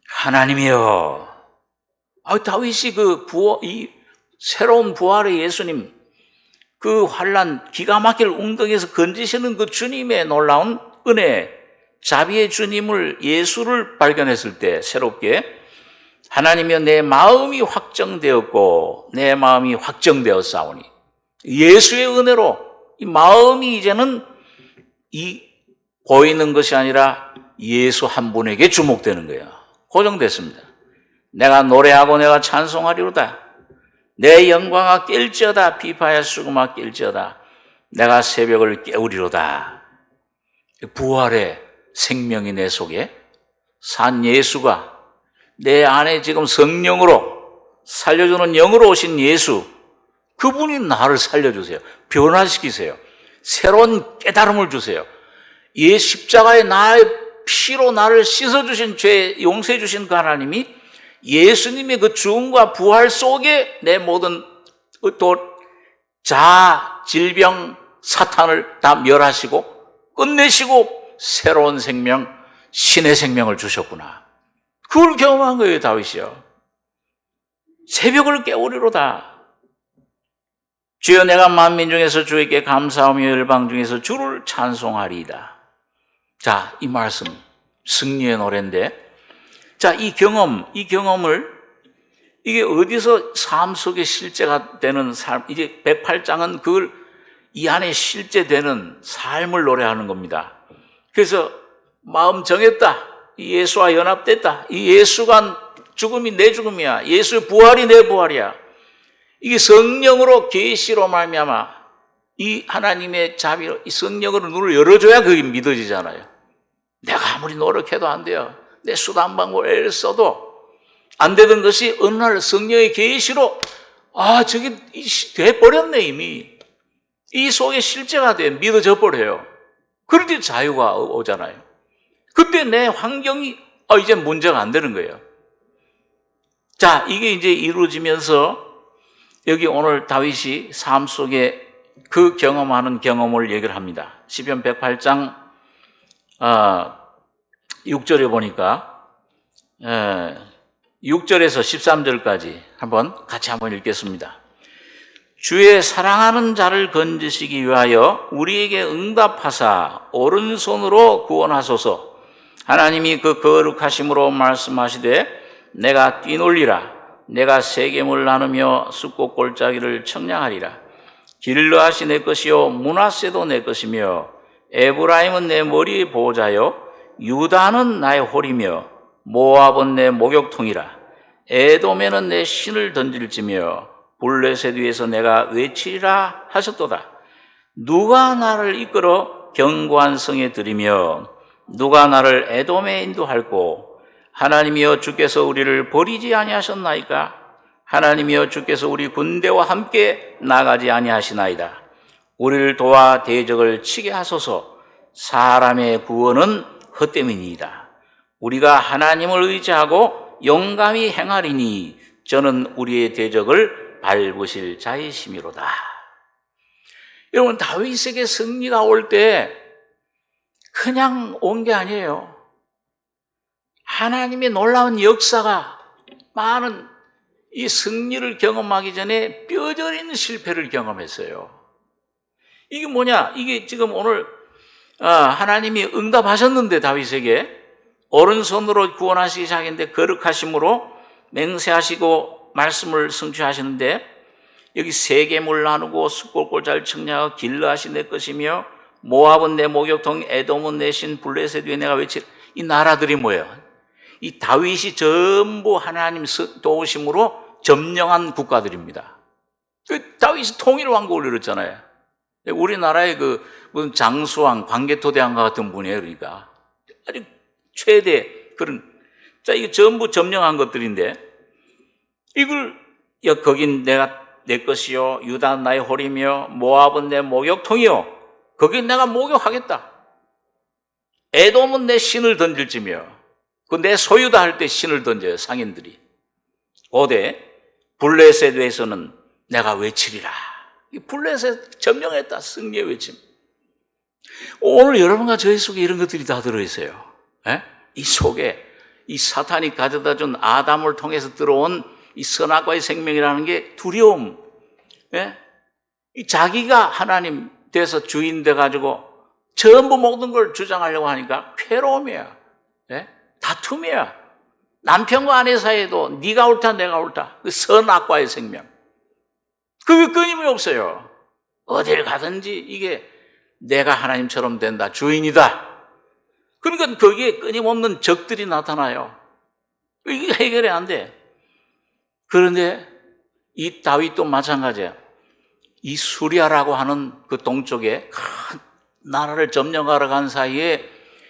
하나님이여, 다윗이 이 새로운 부활의 예수님, 그 환난 기가 막힐 웅덩이에서 건지시는 그 주님의 놀라운 은혜, 자비의 주님을, 예수를 발견했을 때 새롭게 하나님이여 내 마음이 확정되었고 내 마음이 확정되었사오니, 예수의 은혜로 이 마음이 이제는 이 보이는 것이 아니라 예수 한 분에게 주목되는 거예요. 고정됐습니다. 내가 노래하고 내가 찬송하리로다. 내 영광아 깰지어다. 비파야 수금아 깰지어다. 내가 새벽을 깨우리로다. 부활의 생명이 내 속에 산 예수가, 내 안에 지금 성령으로 살려주는 영으로 오신 예수, 그분이 나를 살려주세요. 변화시키세요. 새로운 깨달음을 주세요. 이 십자가의 나의 피로 나를 씻어주신, 죄 용서해 주신 그 하나님이 예수님의 그 죽음과 부활 속에 내 모든 자아, 질병, 사탄을 다 멸하시고 끝내시고 새로운 생명, 신의 생명을 주셨구나. 그걸 경험한 거예요, 다윗이요. 새벽을 깨우리로다. 주여 내가 만민 중에서 주에게 감사하며 열방 중에서 주를 찬송하리이다. 자, 이 말씀 승리의 노래인데, 자, 이 경험을 이게 어디서 삶 속에 실제가 되는 삶, 이제 108장은 그걸 이 안에 실제되는 삶을 노래하는 겁니다. 그래서 마음 정했다. 예수와 연합됐다. 이 예수가 죽음이 내 죽음이야. 예수의 부활이 내 부활이야. 이게 성령으로 계시로 말미암아 이 하나님의 자비로 이 성령으로 눈을 열어줘야 그게 믿어지잖아요. 내가 아무리 노력해도 안 돼요. 내 수단 방법을 애를 써도 안 되던 것이 어느 날 성령의 계시로 저게 돼버렸네. 이미 이 속에 실제가 돼 믿어져 버려요. 그럴 때 자유가 오잖아요. 그때 내 환경이 이제 문제가 안 되는 거예요. 자, 이게 이제 이루어지면서 여기 오늘 다윗이 삶 속에 그 경험하는 경험을 얘기를 합니다. 시편 108장 6절에 보니까 6절에서 13절까지 같이 한번 읽겠습니다. 주의 사랑하는 자를 건지시기 위하여 우리에게 응답하사 오른손으로 구원하소서. 하나님이 그 거룩하심으로 말씀하시되 내가 뛰놀리라. 내가 세겜을 나누며 숫꽃 골짜기를 청량하리라. 길르앗이 내 것이요 므낫세도 내 것이며 에브라임은 내 머리의 보호자요 유다는 나의 홀이며 모압은 내 목욕통이라. 에돔에는 내 신을 던질지며 블레셋 위에서 내가 외치리라 하셨도다. 누가 나를 이끌어 견고한 성에 들이며 누가 나를 에돔에 인도할꼬. 하나님이여 주께서 우리를 버리지 아니하셨나이까. 하나님이여 주께서 우리 군대와 함께 나가지 아니하시나이다. 우리를 도와 대적을 치게 하소서. 사람의 구원은 헛됨이니이다. 우리가 하나님을 의지하고 용감히 행하리니 저는 우리의 대적을 밟으실 자이심이로다. 여러분, 다윗에게 승리가 올 때 그냥 온 게 아니에요. 하나님의 놀라운 역사가 많은 이 승리를 경험하기 전에 뼈저린 실패를 경험했어요. 이게 뭐냐? 이게 지금 오늘 하나님이 응답하셨는데 다윗에게 오른손으로 구원하시기 시작했는데 거룩하심으로 맹세하시고 말씀을 성취하시는데 여기 세겜을 나누고 숫꽃 골짜기를 청량하고 길르앗이 내 것이며 모압은 내 목욕통 에돔은 내 신 블레셋 위에 내가 외칠. 이 나라들이 뭐예요? 이 다윗이 전부 하나님 도우심으로 점령한 국가들입니다. 다윗이 통일 왕국을 이뤘잖아요. 우리나라의 그 무슨 장수왕, 광개토대왕과 같은 분이에요. 그러니까 아주 최대 그런, 자, 이거 전부 점령한 것들인데, 이걸, 야, 거긴 내 것이요, 유다는 나의 홀이며 모압은 내 목욕통이요, 거긴 내가 목욕하겠다. 에돔은 내 신을 던질지며, 그 내 소유다 할 때 신을 던져요, 상인들이. 고대 블레셋에서는 내가 외치리라. 이 블레셋 점령했다, 승리의 외침. 오늘 여러분과 저희 속에 이런 것들이 다 들어있어요. 예? 이 속에 이 사탄이 가져다 준 아담을 통해서 들어온 이 선악과의 생명이라는 게 두려움. 예? 이 자기가 하나님 돼서 주인 돼가지고 전부 모든 걸 주장하려고 하니까 괴로움이야. 예? 다툼이야. 남편과 아내 사이에도 네가 옳다 내가 옳다. 그 선악과의 생명. 그게 끊임이 없어요. 어딜 가든지 이게 내가 하나님처럼 된다, 주인이다. 그러니까 거기에 끊임없는 적들이 나타나요. 이게 해결이 안 돼. 그런데 이 다윗도 마찬가지야. 이 수리아라고 하는 그 동쪽에 큰 나라를 점령하러 간 사이에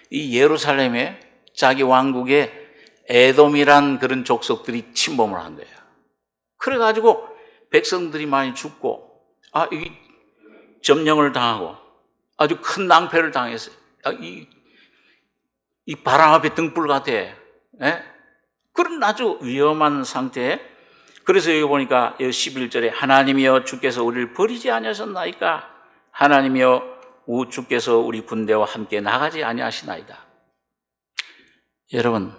이 예루살렘에 자기 왕국에 에돔이란 그런 족속들이 침범을 한 거예요. 그래가지고 백성들이 많이 죽고, 이 점령을 당하고 아주 큰 낭패를 당했어요. 이 바람 앞에 등불 같아. 예? 그런 아주 위험한 상태에, 그래서 여기 보니까 11절에 하나님이여 주께서 우리를 버리지 아니하셨나이까? 하나님이여 주께서 우리 군대와 함께 나가지 아니하시나이다. 여러분,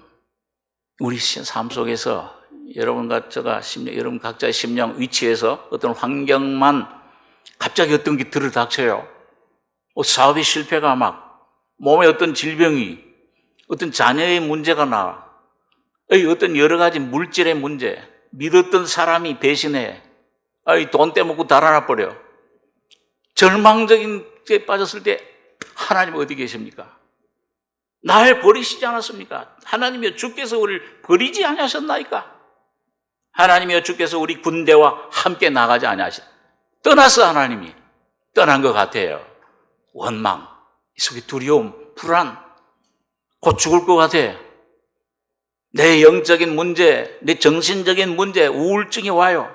우리 삶 속에서 여러분과 제가 여러분 각자의 심령 위치에서 어떤 환경만 갑자기 어떤 게 들어닥쳐요. 사업의 실패가 막, 몸에 어떤 질병이, 어떤 자녀의 문제가 나와, 어떤 여러 가지 물질의 문제, 믿었던 사람이 배신해, 돈 떼먹고 달아나 버려. 절망적인 데 빠졌을 때 하나님 어디 계십니까? 날 버리시지 않았습니까? 하나님이여 주께서 우리를 버리지 아니하셨나이까? 하나님이여 주께서 우리 군대와 함께 나가지 아니하셨. 떠났어. 하나님이 떠난 것 같아요. 원망, 이 속에 두려움, 불안, 곧 죽을 것 같아. 내 영적인 문제, 내 정신적인 문제, 우울증이 와요.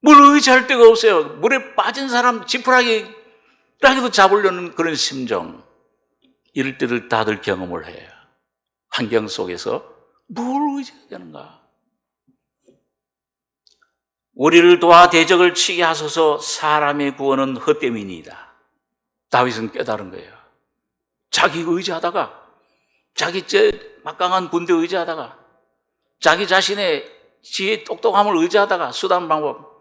뭘 의지할 데가 없어요. 물에 빠진 사람 지푸라기라도 잡으려는 그런 심정. 이럴 때를 다들 경험을 해요. 환경 속에서 뭘 의지해야 되는가? 우리를 도와 대적을 치게 하소서. 사람의 구원은 헛됨이니이다. 다윗은 깨달은 거예요. 자기 의지하다가, 자기 막강한 군대 의지하다가, 자기 자신의 지혜 똑똑함을 의지하다가, 수단 방법,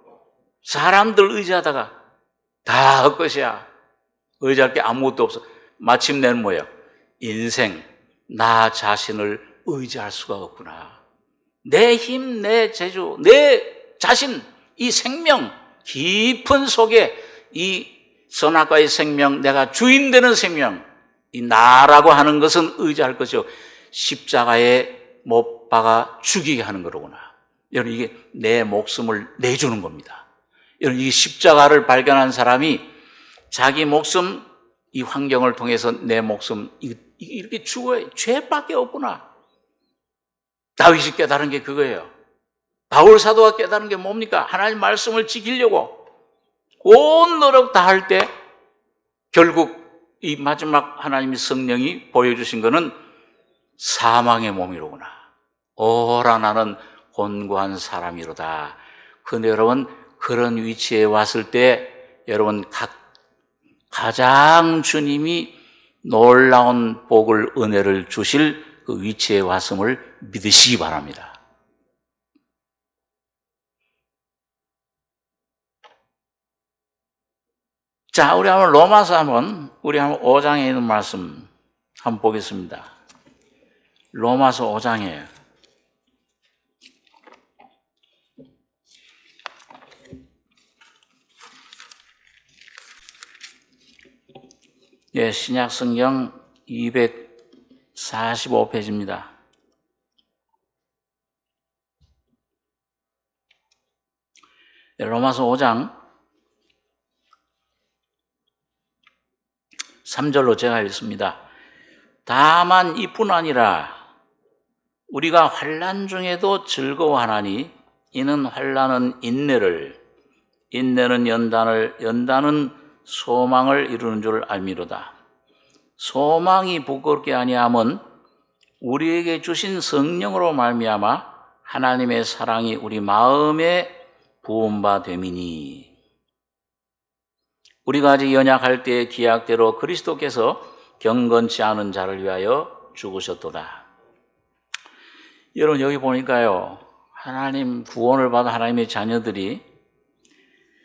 사람들 의지하다가 다 헛것이야. 의지할 게 아무것도 없어. 마침내는 뭐예요? 인생, 나 자신을 의지할 수가 없구나. 내 힘, 내 재주, 내 자신, 이 생명, 깊은 속에 이 선악과의 생명, 내가 주인 되는 생명, 이 나라고 하는 것은 의지할 것이요, 십자가에 못 박아 죽이게 하는 거로구나. 여러분, 이게 내 목숨을 내주는 겁니다. 여러분, 이 십자가를 발견한 사람이 자기 목숨, 이 환경을 통해서 내 목숨 이렇게 죽어야 죄밖에 없구나. 다윗이 깨달은 게 그거예요. 바울 사도가 깨달은 게 뭡니까? 하나님 말씀을 지키려고 온 노력 다 할 때 결국 이 마지막 하나님의 성령이 보여주신 거는 사망의 몸이로구나. 오라 나는 곤고한 사람이로다. 그런데 여러분, 그런 위치에 왔을 때 여러분 가장 주님이 놀라운 복을, 은혜를 주실 그 위치에 왔음을 믿으시기 바랍니다. 자, 우리 한번 로마서 우리 한번 5장에 있는 말씀 한번 보겠습니다. 로마서 5장이에요. 예, 신약 성경 245페이지입니다. 로마서 5장 3절로 제가 읽습니다. 다만 이뿐 아니라 우리가 환난 중에도 즐거워하나니 이는 환난은 인내를, 인내는 연단을, 연단은 소망을 이루는 줄 알미로다. 소망이 부끄럽게 아니함은 우리에게 주신 성령으로 말미암아 하나님의 사랑이 우리 마음에 부은 바 됨이니, 우리가 아직 연약할 때의 기약대로 그리스도께서 경건치 않은 자를 위하여 죽으셨도다. 여러분, 여기 보니까요, 하나님 구원을 받은 하나님의 자녀들이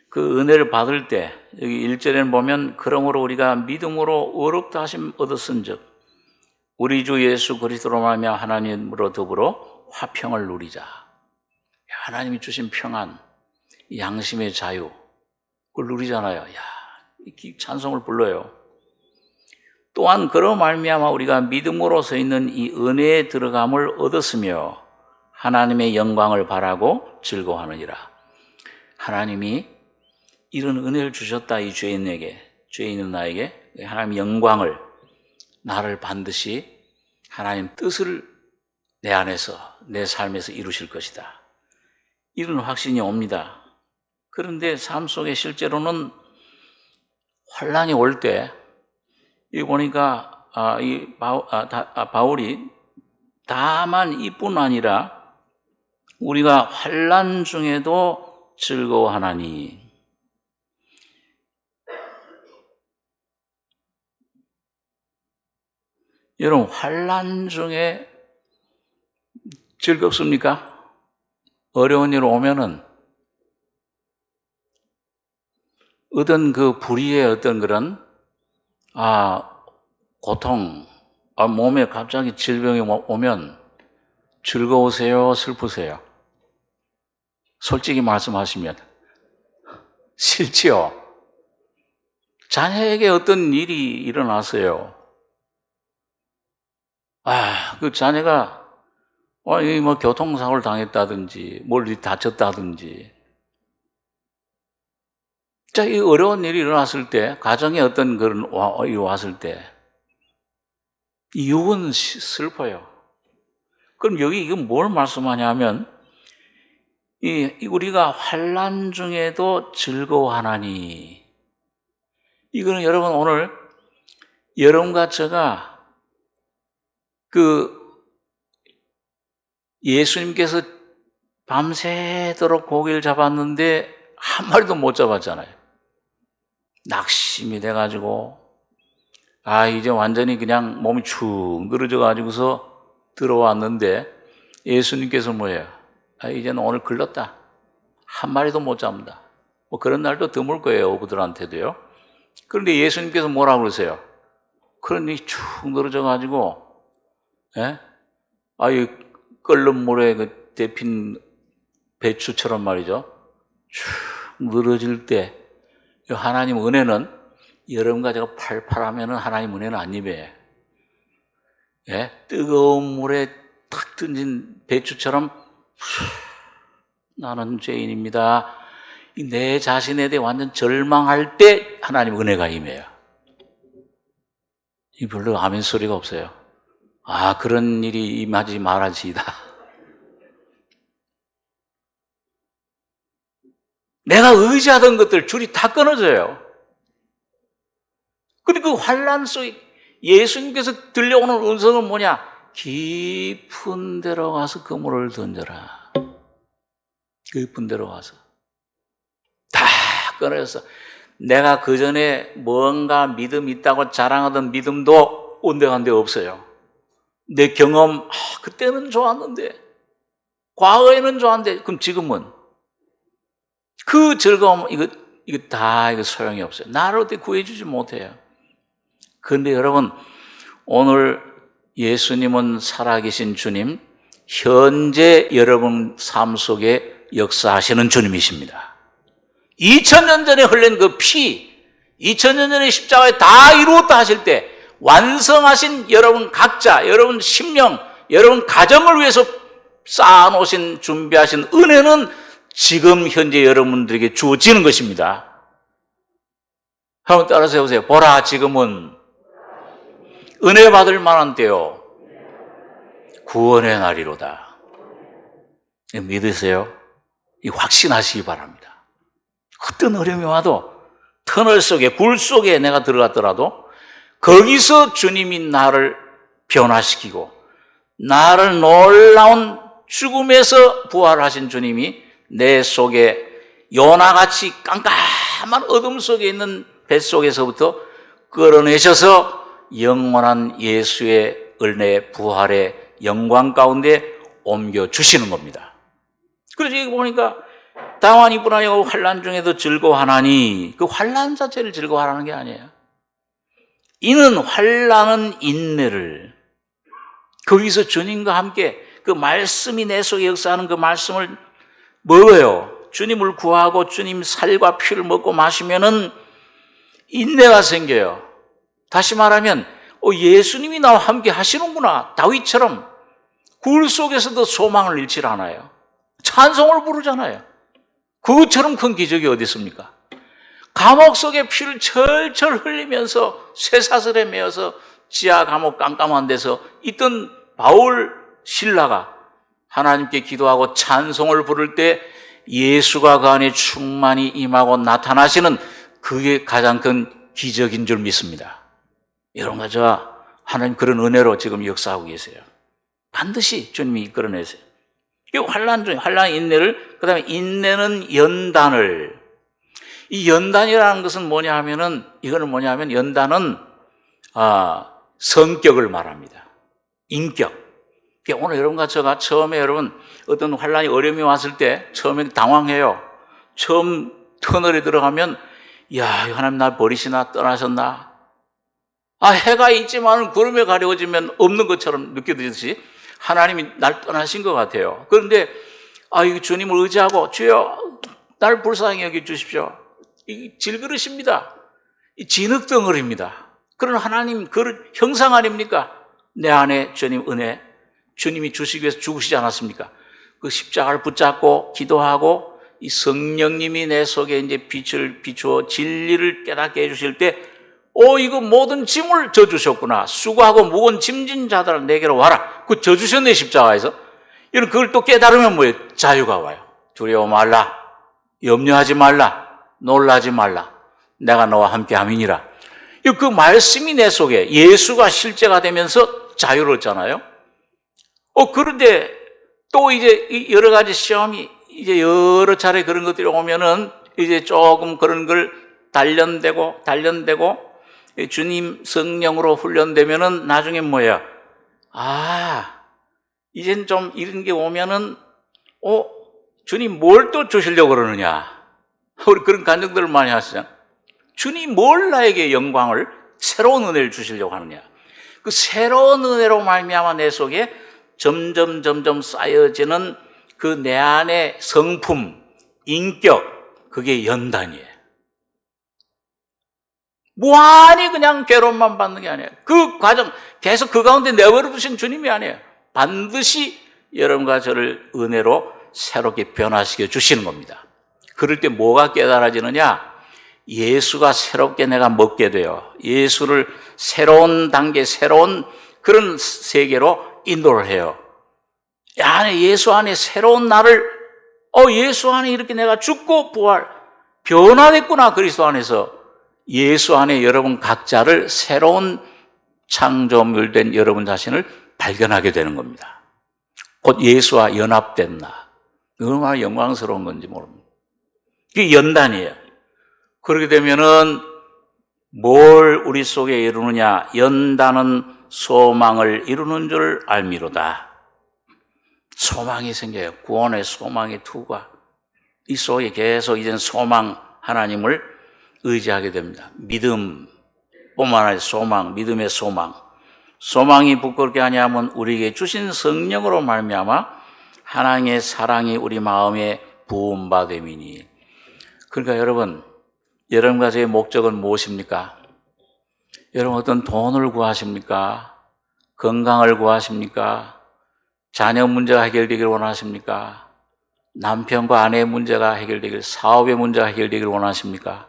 그 은혜를 받을 때, 여기 1절에는 보면 그러므로 우리가 믿음으로 의롭다 하심 얻었은즉 우리 주 예수 그리스도로 말미암아 하나님으로 더불어 화평을 누리자. 하나님이 주신 평안, 양심의 자유, 그걸 누리잖아요. 이 찬송을 불러요. 또한 그로 말미암아 우리가 믿음으로 서 있는 이 은혜에 들어감을 얻었으며 하나님의 영광을 바라고 즐거워하느니라. 하나님이 이런 은혜를 주셨다, 이 죄인에게, 죄 있는 나에게. 하나님의 영광을, 나를 반드시 하나님 뜻을 내 안에서, 내 삶에서 이루실 것이다. 이런 확신이 옵니다. 그런데 삶 속에 실제로는 환난이 올 때, 이 보니까 바울이 다만 이뿐 아니라 우리가 환난 중에도 즐거워하나니, 여러분, 환난 중에 즐겁습니까? 어려운 일 오면은 어떤 그 불의의 어떤 그런 고통, 몸에 갑자기 질병이 오면 즐거우세요? 슬프세요? 솔직히 말씀하시면 싫지요. 자녀에게 어떤 일이 일어났어요. 그 자녀가 교통사고를 당했다든지 뭘 다쳤다든지, 자, 이 어려운 일이 일어났을 때, 가정에 어떤 그런 일이 왔을 때 이 육은 슬퍼요. 그럼 여기 이건 뭘 말씀하냐면, 우리가 환난 중에도 즐거워하나니, 이거는 여러분, 오늘 여러분과 제가 예수님께서 밤새도록 고기를 잡았는데 한 마리도 못 잡았잖아요. 낙심이 돼가지고 이제 완전히 그냥 몸이 축 늘어져가지고서 들어왔는데 예수님께서 뭐예요? 이제는 오늘 글렀다. 한 마리도 못 잡는다. 뭐 그런 날도 드물 거예요, 어부들한테도요. 그런데 예수님께서 뭐라고 그러세요? 그러니 축 늘어져가지고, 이 끓는 물에 그 데핀 배추처럼 말이죠. 쭉 늘어질 때, 하나님 은혜는 여러분과 제가 팔팔하면 하나님 은혜는 안 입어요. 뜨거운 물에 탁 던진 배추처럼 나는 죄인입니다. 내 자신에 대해 완전 절망할 때 하나님 은혜가 임해요. 별로 아멘 소리가 없어요. 그런 일이 임하지 말아지이다. 내가 의지하던 것들 줄이 다 끊어져요. 그리고 그 환난 속에 예수님께서 들려오는 음성은 뭐냐? 깊은 데로 가서 그물을 던져라. 깊은 데로 가서. 다 끊어졌어. 내가 그 전에 뭔가 믿음이 있다고 자랑하던 믿음도 온데간데 없어요. 내 경험, 그때는 좋았는데, 과거에는 좋았는데, 그럼 지금은? 그 즐거움, 이거 다 소용이 없어요. 나를 어떻게 구해주지 못해요. 그런데 여러분, 오늘 예수님은 살아계신 주님, 현재 여러분 삶 속에 역사하시는 주님이십니다. 2000년 전에 흘린 그 피, 2000년 전에 십자가에 다 이루었다 하실 때 완성하신 여러분 각자, 여러분 심령, 여러분 가정을 위해서 쌓아놓으신, 준비하신 은혜는 지금 현재 여러분들에게 주어지는 것입니다. 한번 따라서 해보세요. 보라, 지금은 은혜 받을 만한 때요 구원의 날이로다. 믿으세요? 이 확신하시기 바랍니다. 어떤 어려움이 와도 터널 속에 굴 속에 내가 들어갔더라도 거기서 주님이 나를 변화시키고 나를 놀라운 죽음에서 부활하신 주님이 내 속에 요나같이 깜깜한 어둠 속에 있는 뱃속에서부터 끌어내셔서 영원한 예수의 은혜 부활의 영광 가운데 옮겨주시는 겁니다. 그래서 여기 보니까 다만 이뿐 아니고 환난 중에도 즐거워하나니 그 환난 자체를 즐거워하라는 게 아니에요. 이는 환난은 인내를 거기서 주님과 함께 그 말씀이 내 속에 역사하는 그 말씀을 먹어요. 주님을 구하고 주님 살과 피를 먹고 마시면은 인내가 생겨요. 다시 말하면 예수님이 나와 함께 하시는구나. 다윗처럼 굴 속에서도 소망을 잃지 않아요. 찬송을 부르잖아요. 그것처럼 큰 기적이 어디 있습니까? 감옥 속에 피를 철철 흘리면서 쇠사슬에 매어서 지하 감옥 깜깜한 데서 있던 바울 신라가 하나님께 기도하고 찬송을 부를 때 예수가 그 안에 충만히 임하고 나타나시는 그게 가장 큰 기적인 줄 믿습니다. 여러분과 저 하나님 그런 은혜로 지금 역사하고 계세요. 반드시 주님이 이끌어내세요. 이 환난 중에 환난 인내를, 그 다음에 인내는 연단을. 이 연단이라는 것은 뭐냐 하면은, 이거는 뭐냐 하면 연단은 성격을 말합니다. 인격. 오늘 여러분과 제가 처음에 여러분 어떤 환난이 어려움이 왔을 때 처음에 당황해요. 처음 터널에 들어가면 야, 하나님 날 버리시나 떠나셨나? 해가 있지만 구름에 가려워지면 없는 것처럼 느껴지듯이 하나님이 날 떠나신 것 같아요. 그런데 이 주님을 의지하고 주여 날 불쌍히 여겨주십시오. 이 질그릇입니다. 이 진흙덩어리입니다. 그런 하나님 그 형상 아닙니까? 내 안에 주님 은혜, 주님이 주시기 위해서 죽으시지 않았습니까? 그 십자가를 붙잡고 기도하고 이 성령님이 내 속에 이제 빛을 비추어 진리를 깨닫게 해주실 때 이거 모든 짐을 져주셨구나. 수고하고 무거운 짐진 자들아 내게로 와라. 그 져주셨네 십자가에서. 이런 그걸 또 깨달으면 뭐예요? 자유가 와요. 두려워 말라. 염려하지 말라. 놀라지 말라. 내가 너와 함께 함이니라. 그 말씀이 내 속에 예수가 실제가 되면서 자유를 얻잖아요. 그런데 또 이제 여러 가지 시험이 이제 여러 차례 그런 것들이 오면은 이제 조금 그런 걸 단련되고 주님 성령으로 훈련되면은 나중에 뭐야? 이젠 좀 이런 게 오면은 주님 뭘 또 주시려고 그러느냐? 우리 그런 간증들을 많이 하시잖아요. 주님 뭘 나에게 영광을 새로운 은혜를 주시려고 하느냐? 그 새로운 은혜로 말미암아 내 속에 점점 쌓여지는 그 내 안의 성품, 인격, 그게 연단이에요. 무한히 그냥 괴로움만 받는 게 아니에요. 그 과정, 계속 그 가운데 내버려 두신 주님이 아니에요. 반드시 여러분과 저를 은혜로 새롭게 변화시켜 주시는 겁니다. 그럴 때 뭐가 깨달아지느냐? 예수가 새롭게 내가 먹게 돼요. 예수를 새로운 단계, 새로운 그런 세계로 인도를 해요. 예수 안에 새로운 나를, 예수 안에 이렇게 내가 죽고 부활, 변화됐구나, 그리스도 안에서. 예수 안에 여러분 각자를 새로운 창조물된 여러분 자신을 발견하게 되는 겁니다. 곧 예수와 연합된 나. 얼마나 영광스러운 건지 모릅니다. 이게 연단이에요. 그렇게 되면은 뭘 우리 속에 이루느냐? 연단은 소망을 이루는 줄 알미로다. 소망이 생겨요. 구원의 소망의 투과. 이 속에 계속 이젠 소망, 하나님을 의지하게 됩니다. 믿음뿐만 아니라 소망, 믿음의 소망. 소망이 부끄럽게 하냐면 우리에게 주신 성령으로 말미암아 하나님의 사랑이 우리 마음에 부음받음이니. 그러니까 여러분과 저의 목적은 무엇입니까? 여러분 어떤 돈을 구하십니까? 건강을 구하십니까? 자녀 문제가 해결되기를 원하십니까? 남편과 아내의 문제가 해결되길, 사업의 문제가 해결되기를 원하십니까?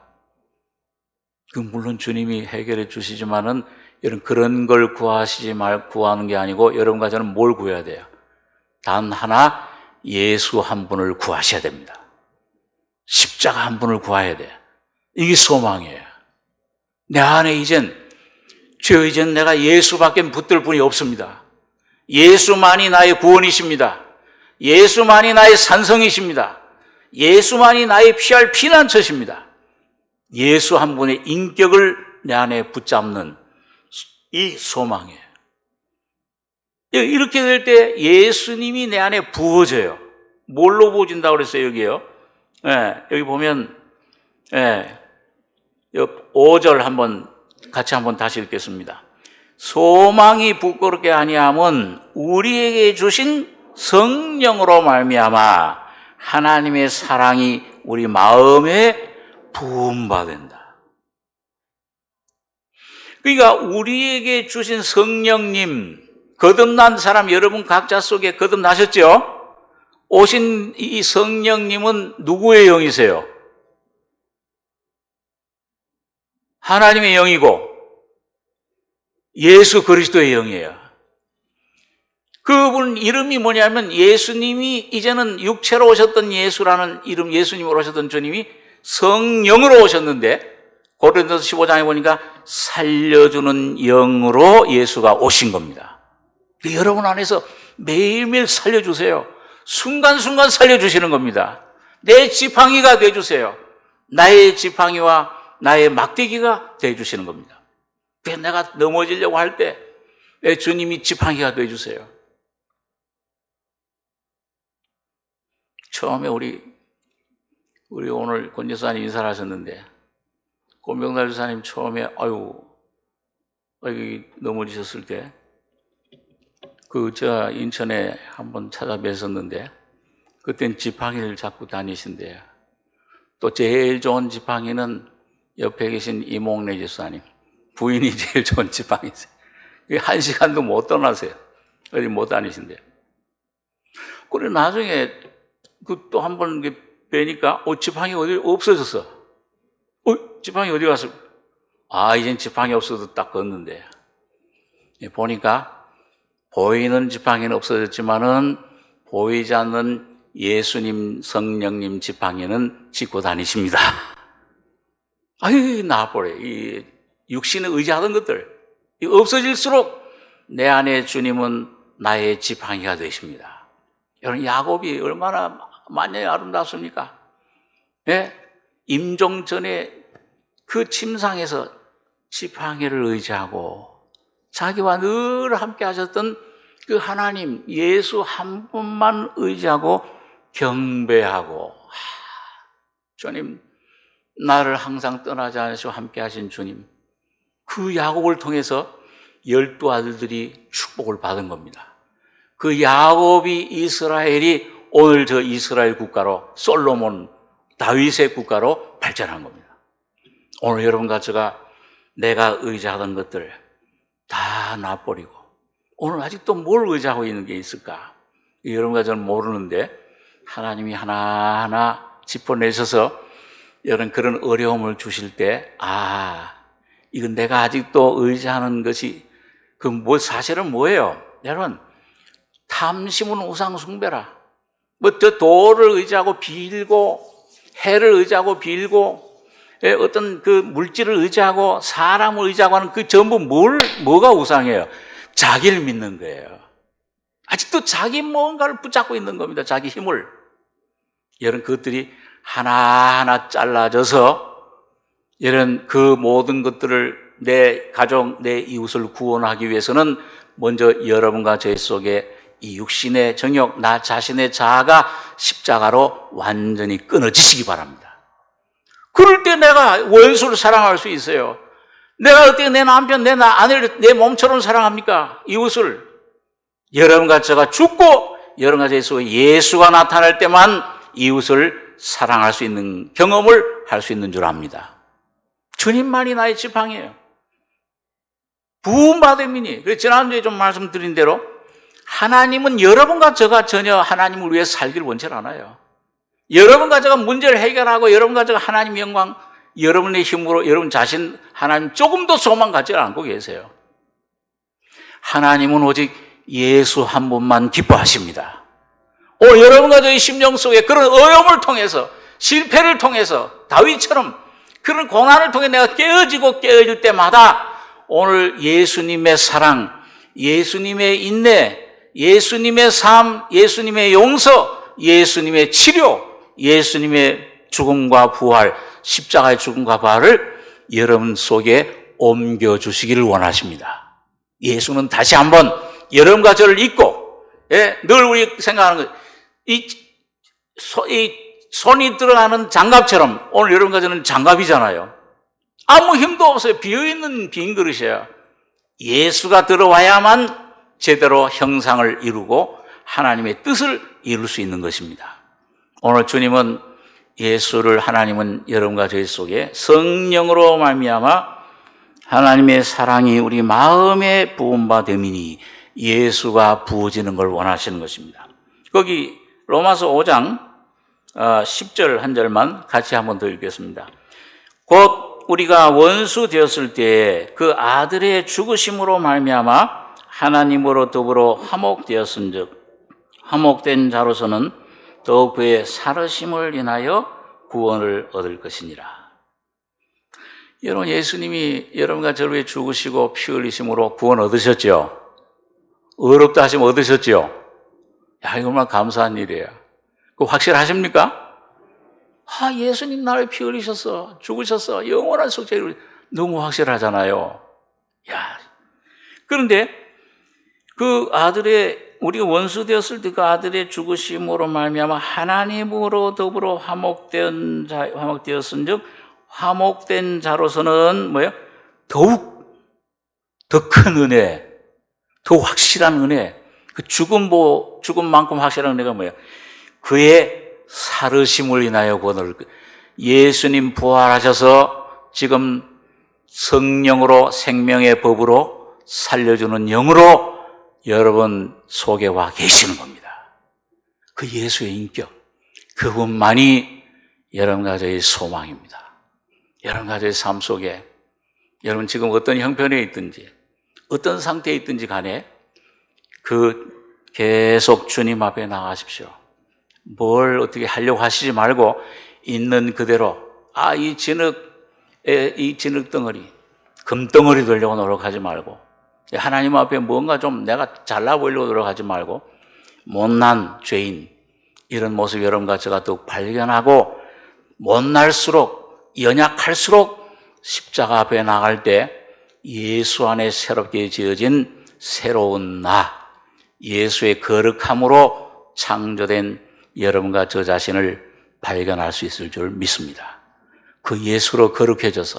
물론 주님이 해결해 주시지만은 여러분 그런 걸 구하는 게 아니고 여러분과 저는 뭘 구해야 돼요? 단 하나 예수 한 분을 구하셔야 됩니다. 십자가 한 분을 구해야 돼요. 이게 소망이에요. 내 안에 이젠 내가 예수밖에 붙들 분이 없습니다. 예수만이 나의 구원이십니다. 예수만이 나의 산성이십니다. 예수만이 나의 피할 피난처십니다. 예수 한 분의 인격을 내 안에 붙잡는 이 소망이에요. 이렇게 될 때 예수님이 내 안에 부어져요. 뭘로 부어진다고 그랬어요, 여기요? 여기 보면, 5절 같이 한번 다시 읽겠습니다. 소망이 부끄럽게 아니함은 우리에게 주신 성령으로 말미암아 하나님의 사랑이 우리 마음에 부음받는다. 그러니까 우리에게 주신 성령님, 거듭난 사람 여러분 각자 속에 거듭나셨죠? 오신 이 성령님은 누구의 영이세요? 하나님의 영이고 예수 그리스도의 영이에요. 그분 이름이 뭐냐면 예수님이 이제는 육체로 오셨던 예수라는 이름, 예수님으로 오셨던 주님이 성령으로 오셨는데 고린도서 15장에 보니까 살려주는 영으로 예수가 오신 겁니다. 여러분 안에서 매일매일 살려주세요. 순간순간 살려주시는 겁니다. 내 지팡이가 되어주세요. 나의 지팡이와 나의 막대기가 되어주시는 겁니다. 내가 넘어지려고 할 때 주님이 지팡이가 되어주세요. 처음에 우리 오늘 권 여사님 인사를 하셨는데 권병달 주사님 처음에 넘어지셨을 때 제가 인천에 한번 찾아뵀었는데 그땐 지팡이를 잡고 다니신대요. 또 제일 좋은 지팡이는 옆에 계신 이몽래 집사님 부인이 제일 좋은 지팡이세요. 1시간도 못 떠나세요. 어디 못 다니신대요. 그래 나중에 또 한 번 뵈니까 지팡이 어디 없어졌어. 지팡이 어디 갔어? 이젠 지팡이 없어도 딱 걷는데 보니까 보이는 지팡이는 없어졌지만은 보이지 않는 예수님 성령님 지팡이는 짚고 다니십니다. 나버려. 이 육신에 의지하던 것들 없어질수록 내 안에 주님은 나의 지팡이가 되십니다. 여러분 야곱이 얼마나 만년에 아름답습니까? 임종 전에 그 침상에서 지팡이를 의지하고 자기와 늘 함께 하셨던 그 하나님 예수 한 분만 의지하고 경배하고 주님 나를 항상 떠나지 않으시고 함께 하신 주님 그 야곱을 통해서 12 아들들이 축복을 받은 겁니다. 그 야곱이 이스라엘이 오늘 저 이스라엘 국가로 솔로몬 다윗의 국가로 발전한 겁니다. 오늘 여러분과 제가 내가 의지하던 것들 다 놔버리고 오늘 아직도 뭘 의지하고 있는 게 있을까? 여러분과 저는 모르는데 하나님이 하나하나 짚어내셔서 여러분 그런 어려움을 주실 때 이건 내가 아직도 의지하는 것이 사실은 뭐예요? 여러분 탐심은 우상 숭배라. 저 돌을 의지하고 빌고 해를 의지하고 빌고 어떤 그 물질을 의지하고 사람을 의지하고 하는 그 전부 뭐가 우상이에요? 자기를 믿는 거예요. 아직도 자기 뭔가를 붙잡고 있는 겁니다. 자기 힘을. 여러분 그것들이 하나하나 잘라져서 여러분 그 모든 것들을 내 가족, 내 이웃을 구원하기 위해서는 먼저 여러분과 제 속에 이 육신의 정욕, 나 자신의 자아가 십자가로 완전히 끊어지시기 바랍니다. 그럴 때 내가 원수를 사랑할 수 있어요. 내가 어떻게 내 남편, 내 아내를 내 몸처럼 사랑합니까? 이웃을. 여러분과 제가 죽고 여러분과 제 속에 예수가 나타날 때만 이웃을 사랑할 수 있는 경험을 할 수 있는 줄 압니다. 주님만이 나의 지팡이에요. 부음받음이니. 그래서 지난주에 좀 말씀드린 대로 하나님은 여러분과 제가 전혀 하나님을 위해 살기를 원치 않아요. 여러분과 제가 문제를 해결하고 여러분과 제가 하나님 영광, 여러분의 힘으로 여러분 자신 하나님 조금도 소망 갖지 않고 계세요. 하나님은 오직 예수 한 분만 기뻐하십니다. 오늘 여러분과 저희 심령 속에 그런 어려움을 통해서, 실패를 통해서, 다윗처럼 그런 고난을 통해 내가 깨어질 때마다 오늘 예수님의 사랑, 예수님의 인내, 예수님의 삶, 예수님의 용서, 예수님의 치료, 예수님의 죽음과 부활, 십자가의 죽음과 부활을 여러분 속에 옮겨주시기를 원하십니다. 예수는 다시 한번 여러분과 저를 잊고, 늘 우리 생각하는 것, 이 손이 들어가는 장갑처럼 오늘 여러분과 저는 장갑이잖아요. 아무 힘도 없어요. 비어있는 빈 그릇이에요. 예수가 들어와야만 제대로 형상을 이루고 하나님의 뜻을 이룰 수 있는 것입니다. 오늘 주님은 예수를, 하나님은 여러분과 저희 속에 성령으로 말미암아 하나님의 사랑이 우리 마음에 부음바 되미니 예수가 부어지는 걸 원하시는 것입니다. 거기 로마서 5장 10절 한 절만 같이 한번 더 읽겠습니다. 곧 우리가 원수 되었을 때에 그 아들의 죽으심으로 말미암아 하나님으로 더불어 화목되었은즉 화목된 자로서는 또 그의 살으심을 인하여 구원을 얻을 것이니라. 여러분, 예수님이 여러분과 저를 위해 죽으시고 피 흘리심으로 구원 얻으셨죠? 어렵다 하시면 얻으셨죠? 야, 이거 정말 감사한 일이에요. 그거 확실하십니까? 예수님 나를 피 흘리셨어, 죽으셨어, 영원한 속죄를 너무 확실하잖아요. 야, 그런데 그 아들의, 우리가 원수 되었을 때 그 아들의 죽으심으로 말미암아 하나님으로 더불어 화목되었은즉 화목된 자로서는 뭐예요? 더욱 더 큰 은혜, 더 확실한 은혜, 그 죽음만큼 확실한 은혜가 뭐예요? 그의 살으심을 인하여 구원을, 예수님 부활하셔서 지금 성령으로, 생명의 법으로 살려주는 영으로 여러분 속에 와 계시는 겁니다. 그 예수의 인격, 그분만이 여러분과 저의 소망입니다. 여러분과 저의 삶 속에, 여러분 지금 어떤 형편에 있든지 어떤 상태에 있든지 간에 계속 주님 앞에 나가십시오. 뭘 어떻게 하려고 하시지 말고 있는 그대로, 이 진흙 덩어리, 금덩어리 되려고 노력하지 말고, 하나님 앞에 뭔가 좀 내가 잘나 보이려고 노력하지 말고, 못난 죄인, 이런 모습 여러분과 제가 더욱 발견하고, 못날수록, 연약할수록 십자가 앞에 나갈 때 예수 안에 새롭게 지어진 새로운 나, 예수의 거룩함으로 창조된 여러분과 저 자신을 발견할 수 있을 줄 믿습니다. 그 예수로 거룩해져서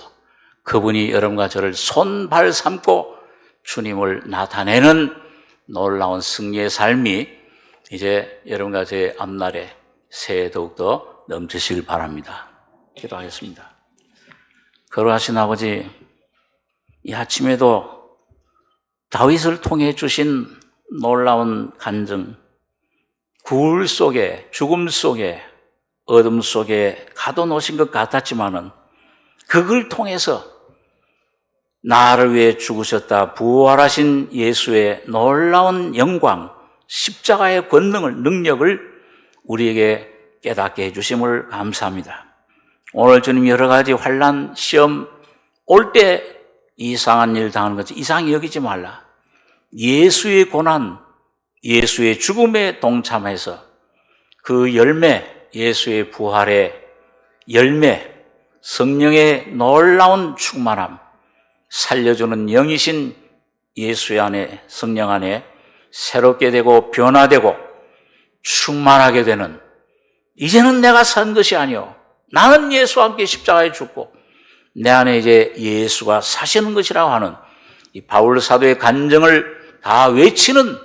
그분이 여러분과 저를 손발 삼고 주님을 나타내는 놀라운 승리의 삶이 이제 여러분과 제 앞날에 새해 더욱더 넘치시길 바랍니다. 기도하겠습니다. 거룩하신 아버지, 이 아침에도 다윗을 통해 주신 놀라운 간증, 굴 속에, 죽음 속에, 어둠 속에 가둬놓으신 것 같았지만은 그걸 통해서 나를 위해 죽으셨다 부활하신 예수의 놀라운 영광, 십자가의 권능을, 능력을 우리에게 깨닫게 해주심을 감사합니다. 오늘 주님 여러 가지 환난, 시험 올 때 이상한 일 당하는 것이 이상히 여기지 말라. 예수의 고난, 예수의 죽음에 동참해서 그 열매, 예수의 부활의 열매, 성령의 놀라운 충만함, 살려주는 영이신 예수 안에, 성령 안에 새롭게 되고 변화되고 충만하게 되는, 이제는 내가 산 것이 아니오, 나는 예수와 함께 십자가에 죽고 내 안에 이제 예수가 사시는 것이라고 하는 이 바울 사도의 간증을 다 외치는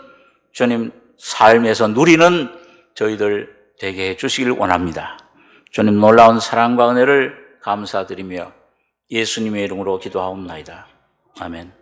주님 삶에서 누리는 저희들 되게 해주시길 원합니다. 주님 놀라운 사랑과 은혜를 감사드리며 예수님의 이름으로 기도하옵나이다. 아멘.